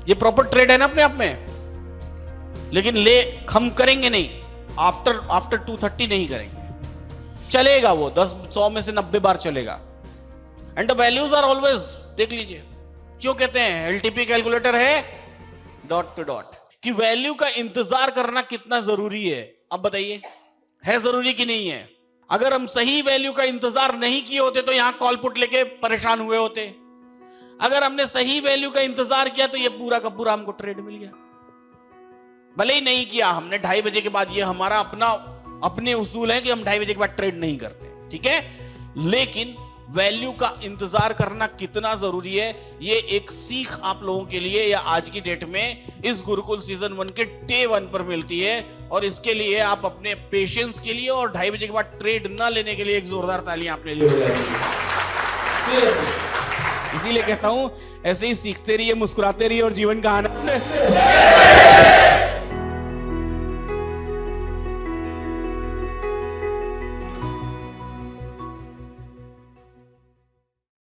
ये प्रॉपर ट्रेड है ना अपने आप में। लेकिन हम करेंगे नहीं, आफ्टर 230 नहीं करेंगे। चलेगा वो 100 में से 90 बार चलेगा। And the values are always, देख लीजिए क्यों कहते हैं एलटीपी कैलकुलेटर है डॉट टू डॉट, कि वैल्यू का इंतजार करना कितना जरूरी है। अब बताइए, है जरूरी कि नहीं है? अगर हम सही वैल्यू का इंतजार नहीं किए होते तो यहां कॉल पुट लेके परेशान हुए होते। अगर हमने सही वैल्यू का इंतजार किया तो ये पूरा का पूरा हमको ट्रेड मिल गया। भले ही नहीं किया हमने 2:30 बजे के बाद, ये हमारा अपने उसूल है कि हम 2:30 बजे के बाद ट्रेड नहीं करते, ठीक है। लेकिन वैल्यू का इंतजार करना कितना जरूरी है, ये एक सीख आप लोगों के लिए या आज की डेट में इस गुरुकुल सीजन 1 के डे 1 पर मिलती है। और इसके लिए आप अपने पेशेंस के लिए और 2:30 बजे के बाद ट्रेड ना लेने के लिए एक जोरदार तालियां अपने लिए बजाइए। इसीलिए कहता हूं ऐसे ही सीखते रहिए, मुस्कुराते रहिए और जीवन का आनंद